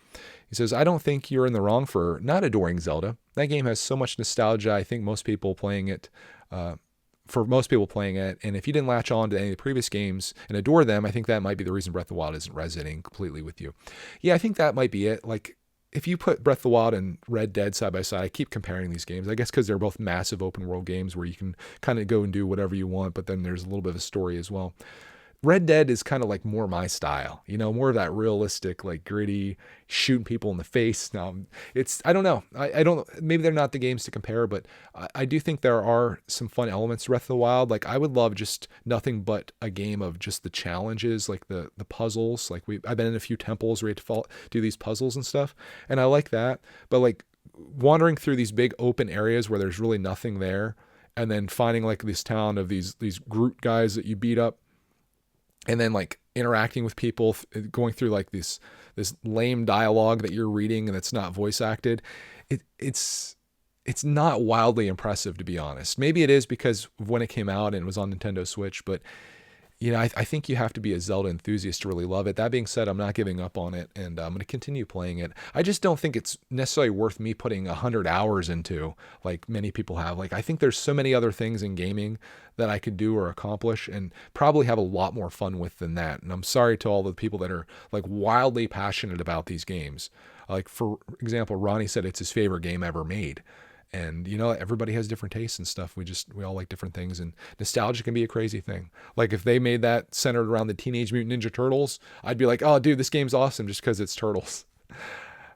He says, I don't think you're in the wrong for not adoring Zelda. That game has so much nostalgia. I think most people playing it for most people playing it. And if you didn't latch on to any of the previous games and adore them, I think that might be the reason Breath of the Wild isn't resonating completely with you. Yeah, I think that might be it. Like, if you put Breath of the Wild and Red Dead side by side, I keep comparing these games, I guess because they're both massive open world games where you can kind of go and do whatever you want, but then there's a little bit of a story as well. Red Dead is kind of like more my style, more of that realistic, like gritty, shooting people in the face. Now, I don't know. I don't, maybe they're not the games to compare, but I do think there are some fun elements to Breath of the Wild. Like, I would love just nothing but a game of just the challenges, like the puzzles. Like, I've been in a few temples where you have to do these puzzles and stuff, and I like that. But like wandering through these big open areas where there's really nothing there, and then finding like this town of these Groot guys that you beat up, and then like interacting with people, going through like this lame dialogue that you're reading and it's not voice acted. It's not wildly impressive, to be honest. Maybe it is because of when it came out and it was on Nintendo Switch, but I think you have to be a Zelda enthusiast to really love it. That being said, I'm not giving up on it, and I'm going to continue playing it. I just don't think it's necessarily worth me putting 100 hours into, like many people have. Like, I think there's so many other things in gaming that I could do or accomplish and probably have a lot more fun with than that. And I'm sorry to all the people that are like wildly passionate about these games. Like, for example, Ronnie said it's his favorite game ever made. And everybody has different tastes and stuff. We all like different things, and nostalgia can be a crazy thing. Like, if they made that centered around the Teenage Mutant Ninja Turtles, I'd be like, oh dude, this game's awesome just because it's turtles.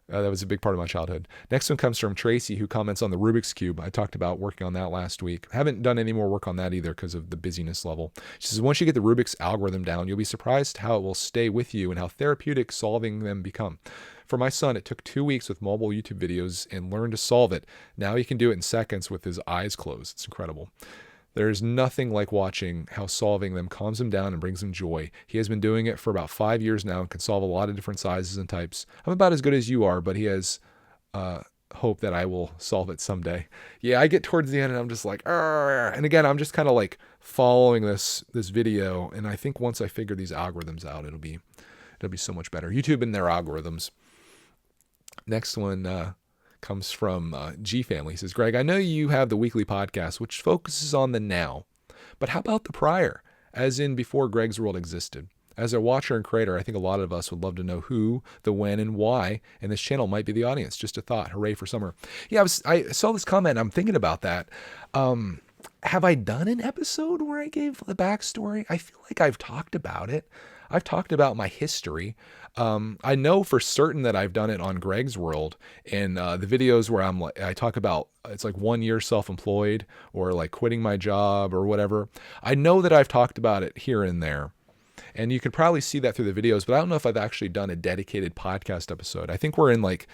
That was a big part of my childhood. Next one comes from Tracy, who comments on the Rubik's Cube. I talked about working on that last week. Haven't done any more work on that either because of the busyness level. She says, once you get the Rubik's algorithm down, you'll be surprised how it will stay with you and how therapeutic solving them become. For my son, it took 2 weeks with mobile YouTube videos and learned to solve it. Now he can do it in seconds with his eyes closed. It's incredible. There's nothing like watching how solving them calms him down and brings him joy. He has been doing it for about 5 years now and can solve a lot of different sizes and types. I'm about as good as you are, but he has hope that I will solve it someday. Yeah, I get towards the end and I'm just like, argh. And again, I'm just kind of like following this video, and I think once I figure these algorithms out, it'll be so much better. YouTube and their algorithms. Next one comes from G Family. He says, Greg, I know you have the weekly podcast, which focuses on the now, but how about the prior, as in before Greg's World existed? As a watcher and creator, I think a lot of us would love to know who, the when, and why, and this channel might be the audience. Just a thought. Hooray for summer. Yeah, I saw this comment. I'm thinking about that. Have I done an episode where I gave the backstory? I feel like I've talked about it. I've talked about my history. I know for certain that I've done it on Greg's World, and the videos where I talk about, it's like 1 year self-employed or like quitting my job or whatever. I know that I've talked about it here and there, and you can probably see that through the videos, but I don't know if I've actually done a dedicated podcast episode. I think we're in like,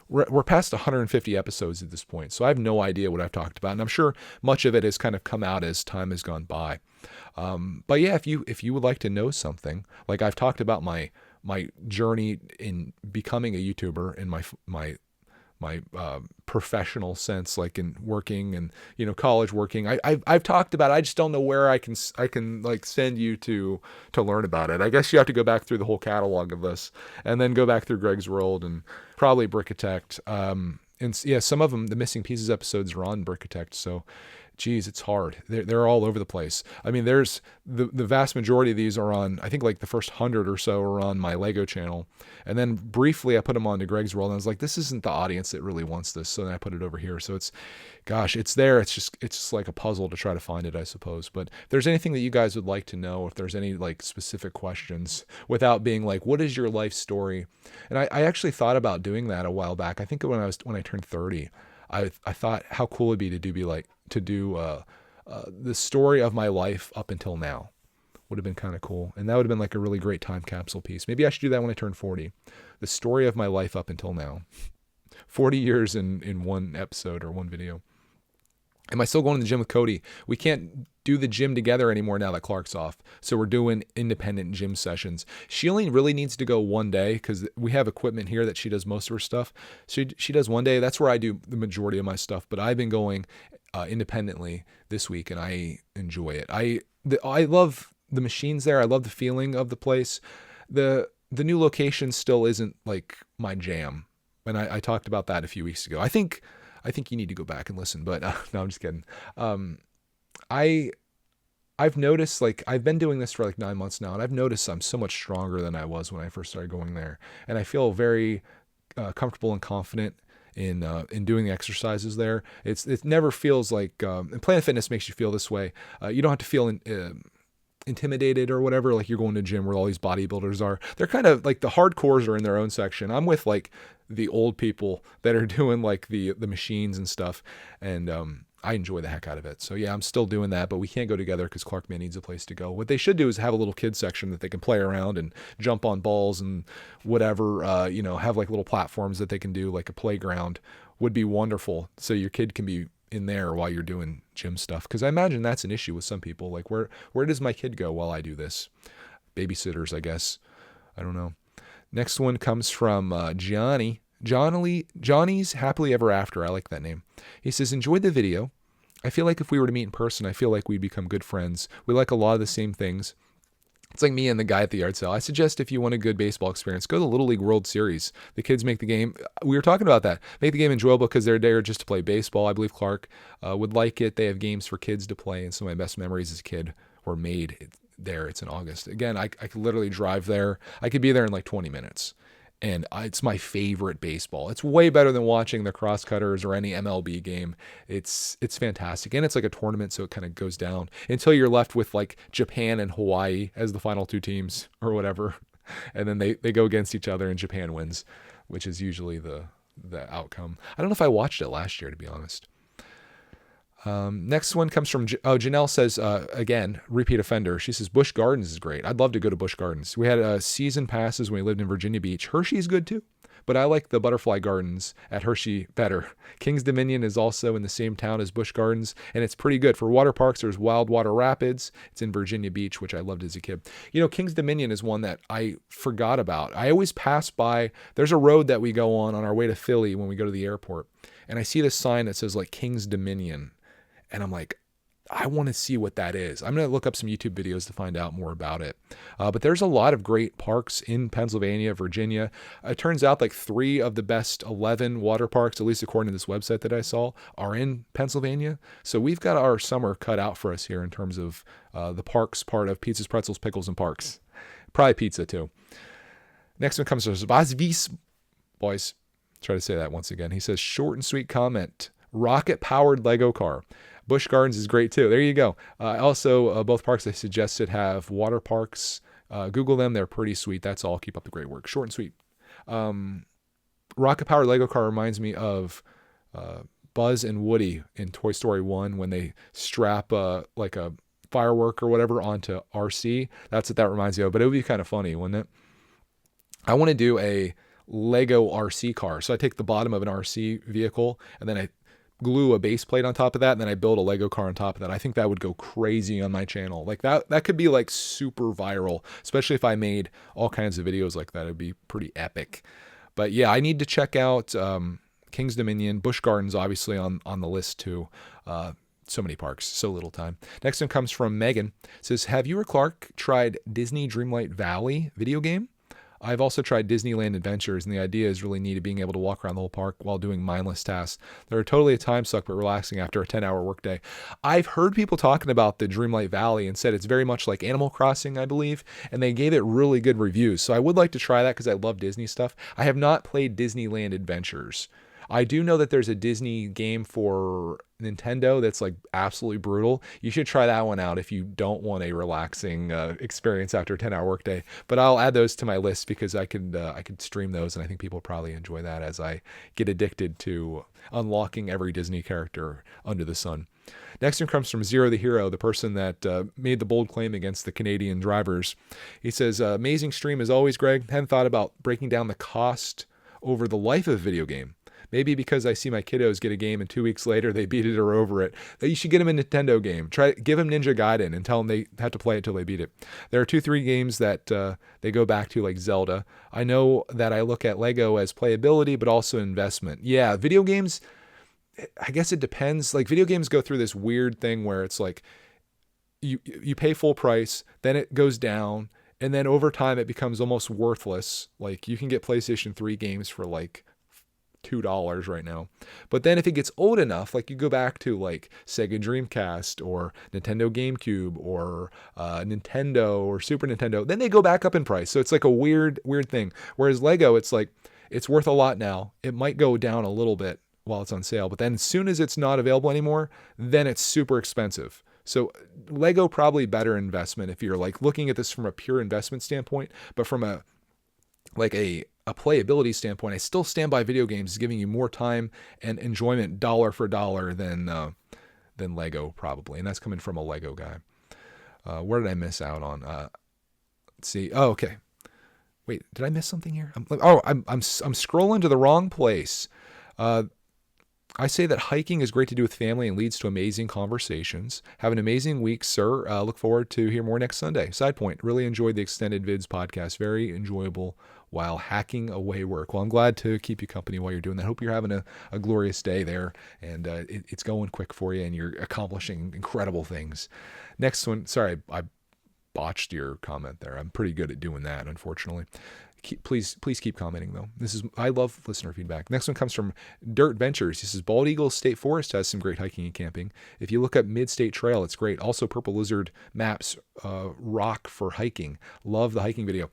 we're past 150 episodes at this point, so I have no idea what I've talked about, and I'm sure much of it has kind of come out as time has gone by. But yeah, if you would like to know something, like I've talked about my journey in becoming a YouTuber in my professional sense, like in working and college working. I've talked about it. I just don't know where I can like send you to learn about it. I guess you have to go back through the whole catalog of this, and then go back through Greg's World and probably Brickitect. And yeah, some of them, the Missing Pieces episodes, are on Brickitect. So, geez, it's hard. They're all over the place. I mean, there's the vast majority of these are on, I think like the first 100 or so are on my Lego channel. And then briefly I put them onto Greg's World, and I was like, this isn't the audience that really wants this. So then I put it over here. So it's there. It's just like a puzzle to try to find it, I suppose. But if there's anything that you guys would like to know, if there's any like specific questions, without being like, what is your life story? And I actually thought about doing that a while back. I think when I turned 30, I thought how cool it'd be to do the story of my life up until now. Would have been kind of cool. And that would have been like a really great time capsule piece. Maybe I should do that when I turn 40. The story of my life up until now. 40 years in one episode or one video. Am I still going to the gym with Cody? We can't do the gym together anymore now that Clark's off. So we're doing independent gym sessions. She only really needs to go one day because we have equipment here that she does most of her stuff. She does one day. That's where I do the majority of my stuff. But I've been going independently this week, and I enjoy it. I love the machines there. I love the feeling of the place. The new location still isn't like my jam. And I talked about that a few weeks ago. I think you need to go back and listen, but no, I'm just kidding. I've noticed, like, I've been doing this for like 9 months now, and I've noticed I'm so much stronger than I was when I first started going there. And I feel very comfortable and confident in doing the exercises there. It never feels like, and Planet Fitness makes you feel this way. You don't have to feel intimidated or whatever, like you're going to a gym where all these bodybuilders are. They're kind of like, the hardcores are in their own section. I'm with like the old people that are doing like the machines and stuff, and I enjoy the heck out of it. So yeah, I'm still doing that, but we can't go together because Clarkman needs a place to go. What they should do is have a little kids section that they can play around and jump on balls and whatever, have like little platforms that they can do, like a playground would be wonderful. So your kid can be in there while you're doing gym stuff. Cause I imagine that's an issue with some people. Like where does my kid go while I do this? Babysitters, I guess. I don't know. Next one comes from Johnny's Happily Ever After. I like that name. He says, enjoyed the video. I feel like if we were to meet in person, I feel like we'd become good friends. We like a lot of the same things. It's like me and the guy at the yard sale. I suggest if you want a good baseball experience, go to the Little League World Series. The kids make the game. We were talking about that. Make the game enjoyable because they're there just to play baseball. I believe Clark would like it. They have games for kids to play, and some of my best memories as a kid were made there. It's in August. Again, I could literally drive there. I could be there in like 20 minutes. And it's my favorite baseball. It's way better than watching the Crosscutters or any MLB game. It's fantastic. And it's like a tournament, so it kind of goes down until you're left with like Japan and Hawaii as the final two teams or whatever. And then they go against each other and Japan wins, which is usually the outcome. I don't know if I watched it last year, to be honest. Next one comes from, Janelle says, again, repeat offender. She says, Busch Gardens is great. I'd love to go to Busch Gardens. We had season passes when we lived in Virginia Beach. Hershey's good too, but I like the Butterfly Gardens at Hershey better. Kings Dominion is also in the same town as Busch Gardens, and it's pretty good. For water parks, there's Wild Water Rapids. It's in Virginia Beach, which I loved as a kid. Kings Dominion is one that I forgot about. I always pass by. There's a road that we go on our way to Philly when we go to the airport, and I see this sign that says like Kings Dominion. And I'm like, I want to see what that is. I'm going to look up some YouTube videos to find out more about it. But there's a lot of great parks in Pennsylvania, Virginia. It turns out like 3 of the best 11 water parks, at least according to this website that I saw, are in Pennsylvania. So we've got our summer cut out for us here in terms of the parks part of Pizzas, Pretzels, Pickles, and Parks. Probably pizza too. Next one comes from Zvazvis. Boys, try to say that once again. He says, short and sweet comment. Rocket-powered Lego car. Busch Gardens is great too. There you go. Also, both parks I suggested have water parks. Google them. They're pretty sweet. That's all. Keep up the great work. Short and sweet. Rocket-powered Lego car reminds me of Buzz and Woody in Toy Story 1 when they strap like a firework or whatever onto RC. That's what that reminds me of. But it would be kind of funny, wouldn't it? I want to do a Lego RC car. So I take the bottom of an RC vehicle and then I glue a base plate on top of that, and then I build a Lego car on top of that. I think that would go crazy on my channel. Like that could be like super viral, especially if I made all kinds of videos like that. It'd be pretty epic. But yeah, I need to check out Kings Dominion, Busch Gardens, obviously on the list too. So many parks, so little time. Next one comes from Megan. It says, have you or Clark tried Disney Dreamlight Valley video game? I've also tried Disneyland Adventures, and the idea is really neat of being able to walk around the whole park while doing mindless tasks. They're totally a time suck, but relaxing after a 10-hour workday. I've heard people talking about the Dreamlight Valley and said it's very much like Animal Crossing, I believe, and they gave it really good reviews. So I would like to try that because I love Disney stuff. I have not played Disneyland Adventures. I do know that there's a Disney game for Nintendo that's like absolutely brutal. You should try that one out if you don't want a relaxing experience after a 10-hour workday. But I'll add those to my list because I could stream those, and I think people probably enjoy that as I get addicted to unlocking every Disney character under the sun. Next one comes from Zero the Hero, the person that made the bold claim against the Canadian drivers. He says, amazing stream as always, Greg. Hadn't thought about breaking down the cost over the life of a video game. Maybe because I see my kiddos get a game and 2 weeks later they beat it or over it. That you should get them a Nintendo game. Give them Ninja Gaiden and tell them they have to play it until they beat it. There are 2-3 games that they go back to, like Zelda. I know that I look at Lego as playability, but also investment. Yeah, video games, I guess it depends. Like video games go through this weird thing where it's like you pay full price, then it goes down, and then over time it becomes almost worthless. Like you can get PlayStation 3 games for like $2 right now. But then if it gets old enough, like you go back to like Sega Dreamcast or Nintendo GameCube or Nintendo or Super Nintendo, then they go back up in price. So it's like a weird thing. Whereas Lego, it's like, it's worth a lot now. It might go down a little bit while it's on sale, but then as soon as it's not available anymore, then it's super expensive. So Lego probably better investment if you're like looking at this from a pure investment standpoint, but from a playability standpoint, I still stand by video games giving you more time and enjoyment dollar for dollar than Lego probably. And that's coming from a Lego guy. Where did I miss out on? Let's see. Oh, okay. Wait, did I miss something here? I'm scrolling to the wrong place. I say that hiking is great to do with family and leads to amazing conversations. Have an amazing week, sir. Look forward to hear more next Sunday. Side point, really enjoyed the Extended Vids podcast. Very enjoyable while hacking away work. Well, I'm glad to keep you company while you're doing that. Hope you're having a glorious day there, and it's going quick for you, and you're accomplishing incredible things. Next one, sorry, I botched your comment there. I'm pretty good at doing that, unfortunately. Please keep commenting though. I love listener feedback. Next one comes from Dirt Ventures. He says Bald Eagle State Forest has some great hiking and camping. If you look up Mid-State Trail, it's great. Also Purple Lizard Maps rock for hiking. Love the hiking video.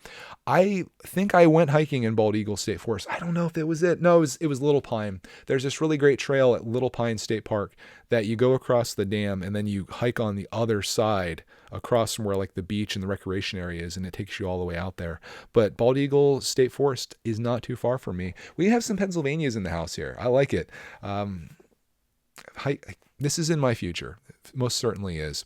I think I went hiking in Bald Eagle State Forest. I don't know if it was it. No, it was Little Pine. There's this really great trail at Little Pine State Park that you go across the dam and then you hike on the other side across from where like the beach and the recreation area is, and it takes you all the way out there. But Bald Eagle State Forest is not too far from me. We have some Pennsylvanias in the house here. I like it. This is in my future. It most certainly is.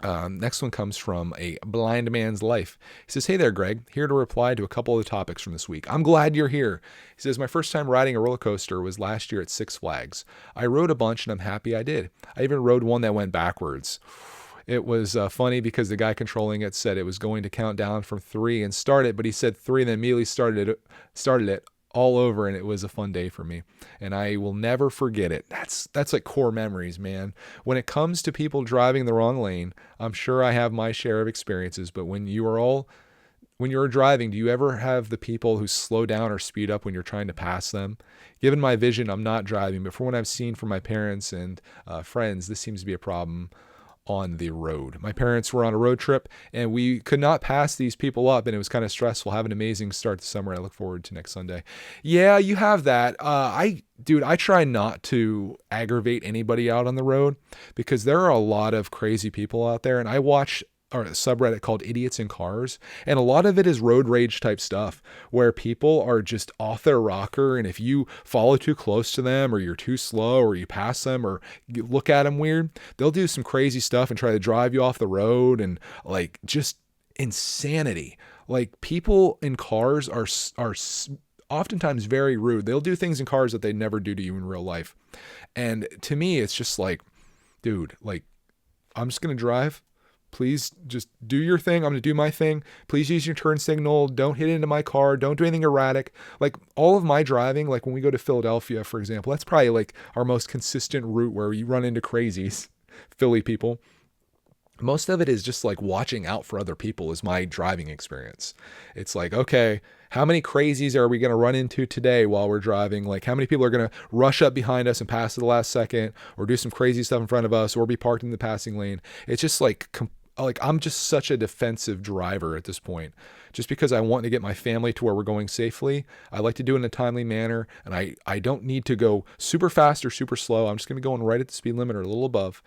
Next one comes from a blind man's life. He says, hey there, Greg, here to reply to a couple of the topics from this week. I'm glad you're here. He says, my first time riding a roller coaster was last year at Six Flags. I rode a bunch and I'm happy I did. I even rode one that went backwards. It was funny because the guy controlling it said it was going to count down from 3 and start it, but he said 3 and then immediately started it all over, and it was a fun day for me, and I will never forget it. That's like core memories, man. When it comes to people driving the wrong lane, I'm sure I have my share of experiences, but when you're driving, do you ever have the people who slow down or speed up when you're trying to pass them? Given my vision, I'm not driving, but from what I've seen from my parents and friends, this seems to be a problem on the road. My parents were on a road trip and we could not pass these people up, and it was kind of stressful. Have an amazing start to summer. I look forward to next Sunday. Yeah, you have that. I try not to aggravate anybody out on the road because there are a lot of crazy people out there, and I watch a subreddit called Idiots in Cars, and a lot of it is road rage type stuff where people are just off their rocker, and if you follow too close to them or you're too slow or you pass them or you look at them weird, they'll do some crazy stuff and try to drive you off the road, and like just insanity. Like people in cars are oftentimes very rude. They'll do things in cars that they never do to you in real life. And to me, it's just like, dude, like I'm just going to drive. Please just do your thing. I'm going to do my thing. Please use your turn signal. Don't hit into my car. Don't do anything erratic. Like all of my driving, like when we go to Philadelphia, for example, that's probably like our most consistent route where you run into crazies, Philly people. Most of it is just like watching out for other people is my driving experience. It's like, okay, how many crazies are we going to run into today while we're driving? Like how many people are going to rush up behind us and pass at the last second or do some crazy stuff in front of us or be parked in the passing lane? It's just like I'm just such a defensive driver at this point, just because I want to get my family to where we're going safely. I like to do it in a timely manner, and I don't need to go super fast or super slow. I'm just going to be going right at the speed limit or a little above,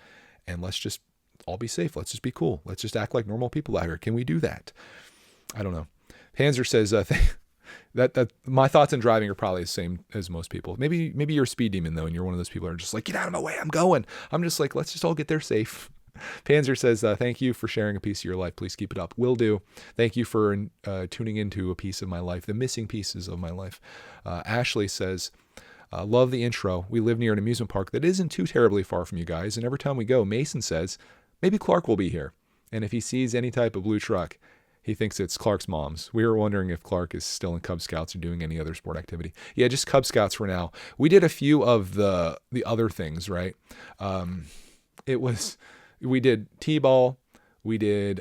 and let's just all be safe. Let's just be cool. Let's just act like normal people out here. Can we do that? I don't know. Panzer says that my thoughts on driving are probably the same as most people. Maybe you're a speed demon though, and you're one of those people who are just like, get out of my way, I'm going. I'm just like, let's just all get there safe. Panzer says, thank you for sharing a piece of your life. Please keep it up. Will do. Thank you for tuning into a piece of my life, the missing pieces of my life. Ashley says, love the intro. We live near an amusement park that isn't too terribly far from you guys, and every time we go, Mason says, maybe Clark will be here. And if he sees any type of blue truck, he thinks it's Clark's mom's. We were wondering if Clark is still in Cub Scouts or doing any other sport activity. Yeah, just Cub Scouts for now. We did a few of the other things, right? We did T-ball, we did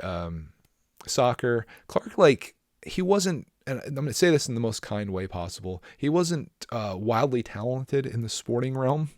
soccer. Clark, like, he wasn't and I'm going to say this in the most kind way possible, he wasn't wildly talented in the sporting realm,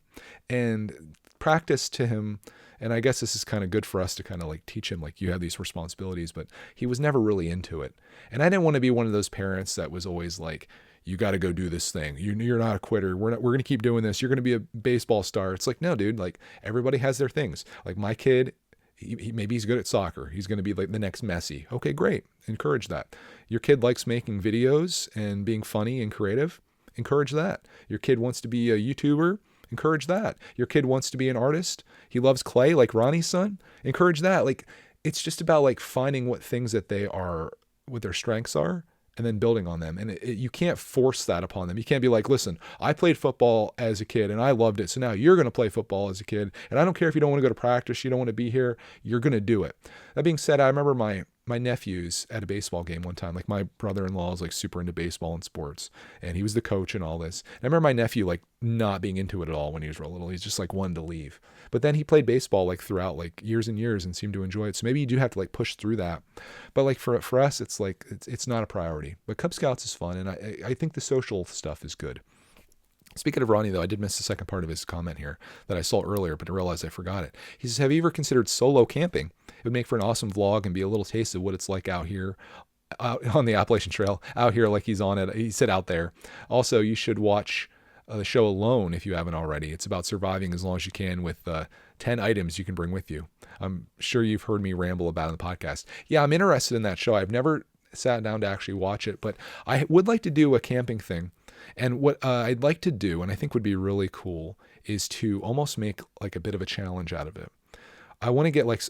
and practice to him, and I guess this is kind of good for us to kind of like teach him, like, you have these responsibilities, but he was never really into it. And I didn't want to be one of those parents that was always like, you got to go do this thing. You're not a quitter. We're going to keep doing this. You're going to be a baseball star. It's like, no, dude, like, everybody has their things. Like, my kid, maybe he's good at soccer. He's going to be like the next Messi. Okay, great. Encourage that. Your kid likes making videos and being funny and creative. Encourage that. Your kid wants to be a YouTuber. Encourage that. Your kid wants to be an artist. He loves clay like Ronnie's son. Encourage that. Like, it's just about like finding what things that they are, what their strengths are, and then building on them. And you can't force that upon them. You can't be like, listen, I played football as a kid and I loved it. So now you're going to play football as a kid. And I don't care if you don't want to go to practice, you don't want to be here, you're going to do it. That being said, I remember my nephews at a baseball game one time. Like, my brother-in-law is like super into baseball and sports, and he was the coach and all this. And I remember my nephew like not being into it at all when he was real little. He's just like wanted to leave. But then he played baseball like throughout like years and years and seemed to enjoy it. So maybe you do have to like push through that. But like for us, it's like it's not a priority. But Cub Scouts is fun, and I think the social stuff is good. Speaking of Ronnie, though, I did miss the second part of his comment here that I saw earlier, but I realized I forgot it. He says, have you ever considered solo camping? It would make for an awesome vlog and be a little taste of what it's like out here, out on the Appalachian Trail, out here like he's on it. He said out there. Also, you should watch the show Alone if you haven't already. It's about surviving as long as you can with 10 items you can bring with you. I'm sure you've heard me ramble about it in the podcast. Yeah, I'm interested in that show. I've never sat down to actually watch it, but I would like to do a camping thing. And what I'd like to do, and I think would be really cool, is to almost make like a bit of a challenge out of it. I want to get like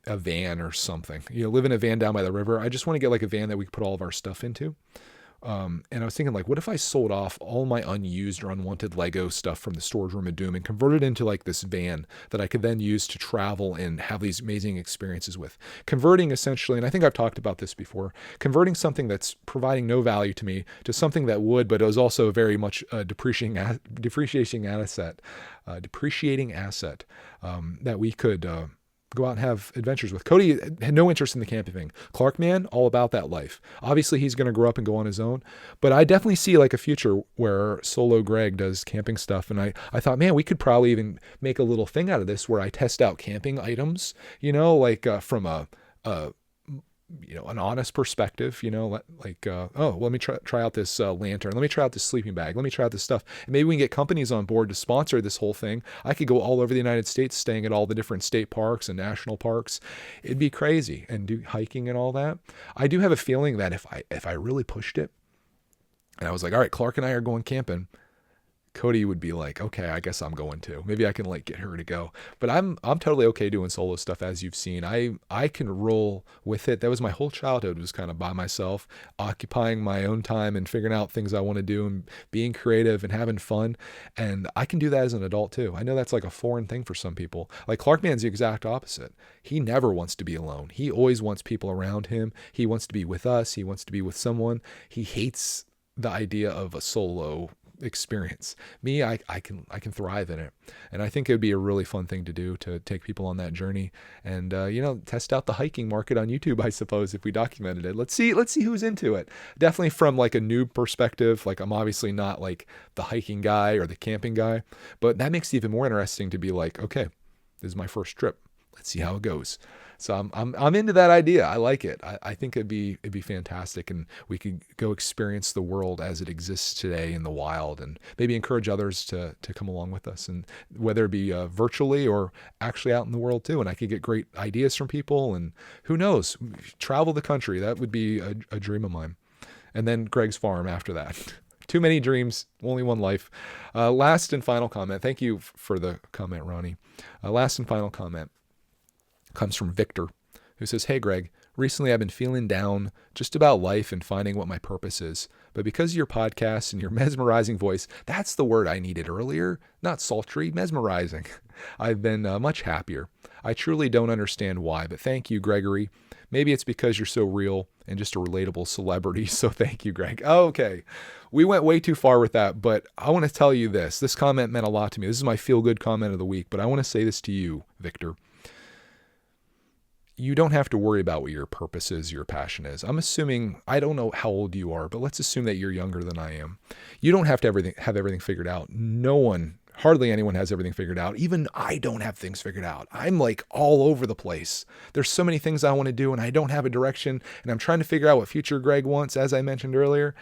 a van or something, live in a van down by the river. I just want to get like a van that we could put all of our stuff into. And I was thinking, like, what if I sold off all my unused or unwanted Lego stuff from the storage room of doom and converted into like this van that I could then use to travel and have these amazing experiences with. Converting essentially, and I think I've talked about this before, converting something that's providing no value to me to something that would, but it was also very much a depreciating asset that we could go out and have adventures with. Cody had no interest in the camping thing. Clark, man, all about that life. Obviously, he's going to grow up and go on his own, but I definitely see like a future where solo Greg does camping stuff. And I thought, man, we could probably even make a little thing out of this where I test out camping items, like from an honest perspective, let me try out this lantern. Let me try out this sleeping bag. Let me try out this stuff. And maybe we can get companies on board to sponsor this whole thing. I could go all over the United States, staying at all the different state parks and national parks. It'd be crazy, and do hiking and all that. I do have a feeling that if I really pushed it and I was like, all right, Clark and I are going camping, Cody would be like, okay, I guess I'm going to. Maybe I can like get her to go. But I'm totally okay doing solo stuff, as you've seen. I can roll with it. That was my whole childhood, was kind of by myself, occupying my own time and figuring out things I want to do and being creative and having fun. And I can do that as an adult too. I know that's like a foreign thing for some people. Like Clark Man's the exact opposite. He never wants to be alone. He always wants people around him. He wants to be with us. He wants to be with someone. He hates the idea of a solo experience. Me, I can thrive in it, and I think it would be a really fun thing to do, to take people on that journey and test out the hiking market on YouTube, I suppose, if we documented it. Let's see who's into it. Definitely from like a noob perspective. Like, I'm obviously not like the hiking guy or the camping guy, but that makes it even more interesting to be like, okay, this is my first trip. Let's see how it goes. So I'm into that idea. I like it. I think it'd be fantastic, and we could go experience the world as it exists today in the wild, and maybe encourage others to come along with us, and whether it be virtually or actually out in the world too. And I could get great ideas from people, and who knows, travel the country. That would be a dream of mine. And then Greg's farm after that. Too many dreams, only one life. Last and final comment. Thank you for the comment, Ronnie. Last and final comment comes from Victor, who says, hey, Greg, recently I've been feeling down just about life and finding what my purpose is. But because of your podcast and your mesmerizing voice, that's the word I needed earlier, not sultry, mesmerizing. I've been much happier. I truly don't understand why, but thank you, Gregory. Maybe it's because you're so real and just a relatable celebrity. So thank you, Greg. Okay. We went way too far with that, but I want to tell you this. This comment meant a lot to me. This is my feel-good comment of the week, but I want to say this to you, Victor. you don't have to worry about what your purpose is, your passion is. I'm assuming, I don't know how old you are, but let's assume that you're younger than I am. You don't have to have everything figured out. No one, hardly anyone has everything figured out. Even I don't have things figured out. I'm like all over the place. There's so many things I want to do and I don't have a direction, and I'm trying to figure out what future Greg wants, as I mentioned earlier,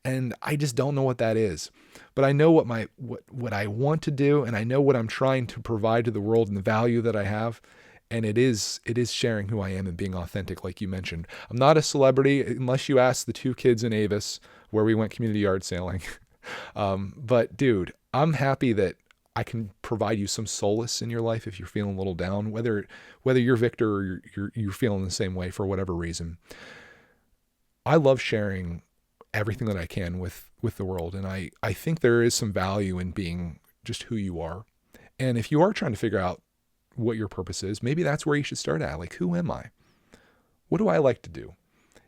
and I just don't know what that is. But I know what I want to do, and I know what I'm trying to provide to the world and the value that I have. And it is sharing who I am and being authentic, like you mentioned. I'm not a celebrity unless you ask the two kids in Avis where we went community yard sailing. But dude, I'm happy that I can provide you some solace in your life if you're feeling a little down, whether you're Victor or you're feeling the same way for whatever reason. I love sharing everything that I can with the world. And I think there is some value in being just who you are. And if you are trying to figure out what your purpose is, maybe that's where you should start at. Like, who am I? What do I like to do?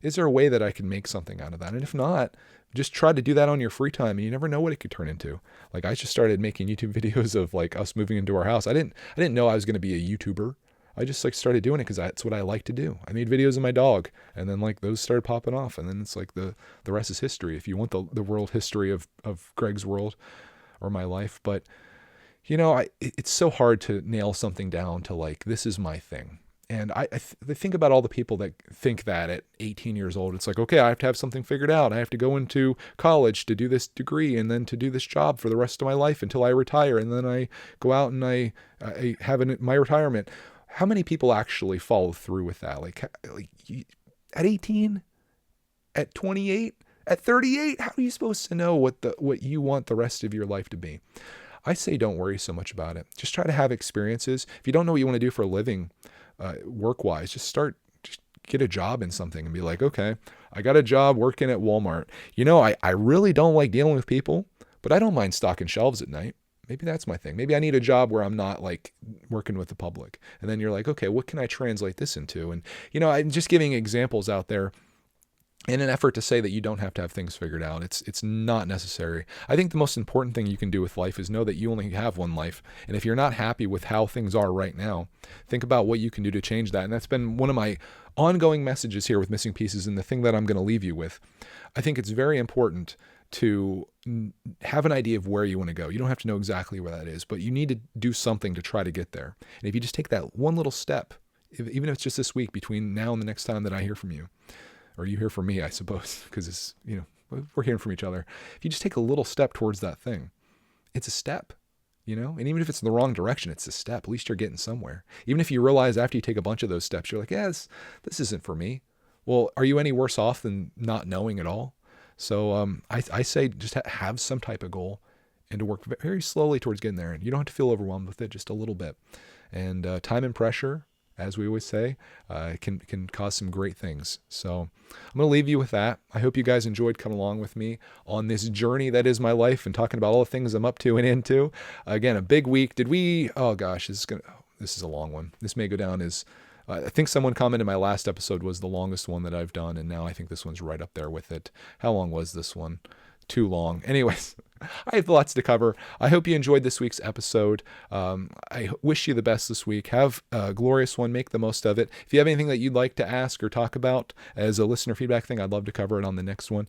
Is there a way that I can make something out of that? And if not, just try to do that on your free time, and you never know what it could turn into. Like, I just started making YouTube videos of like us moving into our house. I didn't know I was going to be a YouTuber. I just like started doing it because that's what I like to do. I made videos of my dog, and then like those started popping off, and then it's like the rest is history. If you want the world history of Greg's world or my life. But you know, it's so hard to nail something down to like, this is my thing. And I think about all the people that think that at 18 years old, it's like, okay, I have to have something figured out. I have to go into college to do this degree and then to do this job for the rest of my life until I retire. And then I go out and I have my retirement. How many people actually follow through with that? Like at 18, at 28, at 38, how are you supposed to know what you want the rest of your life to be? I say don't worry so much about it. Just try to have experiences. If you don't know what you want to do for a living, work-wise, just get a job in something and be like, okay, I got a job working at Walmart. You know, I really don't like dealing with people, but I don't mind stocking shelves at night. Maybe that's my thing. Maybe I need a job where I'm not like working with the public. And then you're like, okay, what can I translate this into? And, you know, I'm just giving examples out there in an effort to say that you don't have to have things figured out. It's not necessary. I think the most important thing you can do with life is know that you only have one life. And if you're not happy with how things are right now, think about what you can do to change that. And that's been one of my ongoing messages here with Missing Pieces, and the thing that I'm going to leave you with. I think it's very important to have an idea of where you want to go. You don't have to know exactly where that is, but you need to do something to try to get there. And if you just take that one little step, even if it's just this week between now and the next time that I hear from you, or you hear from me, I suppose, because it's, you know, we're hearing from each other. If you just take a little step towards that thing, it's a step, you know, and even if it's in the wrong direction, it's a step. At least you're getting somewhere. Even if you realize after you take a bunch of those steps, you're like, yes, this isn't for me. Well, are you any worse off than not knowing at all? So I say just have some type of goal and to work very slowly towards getting there. And you don't have to feel overwhelmed with it, just a little bit. And time and pressure, as we always say, can cause some great things. So I'm going to leave you with that. I hope you guys enjoyed coming along with me on this journey that is my life and talking about all the things I'm up to and into. Again, a big week. Oh gosh, this is a long one. This may go down as, I think someone commented my last episode was the longest one that I've done, and now I think this one's right up there with it. How long was this one? Too long. Anyways, I have lots to cover. I hope you enjoyed this week's episode. I wish you the best this week. Have a glorious one. Make the most of it. If you have anything that you'd like to ask or talk about as a listener feedback thing, I'd love to cover it on the next one.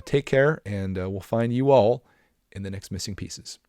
Take care, and we'll find you all in the next Missing Pieces.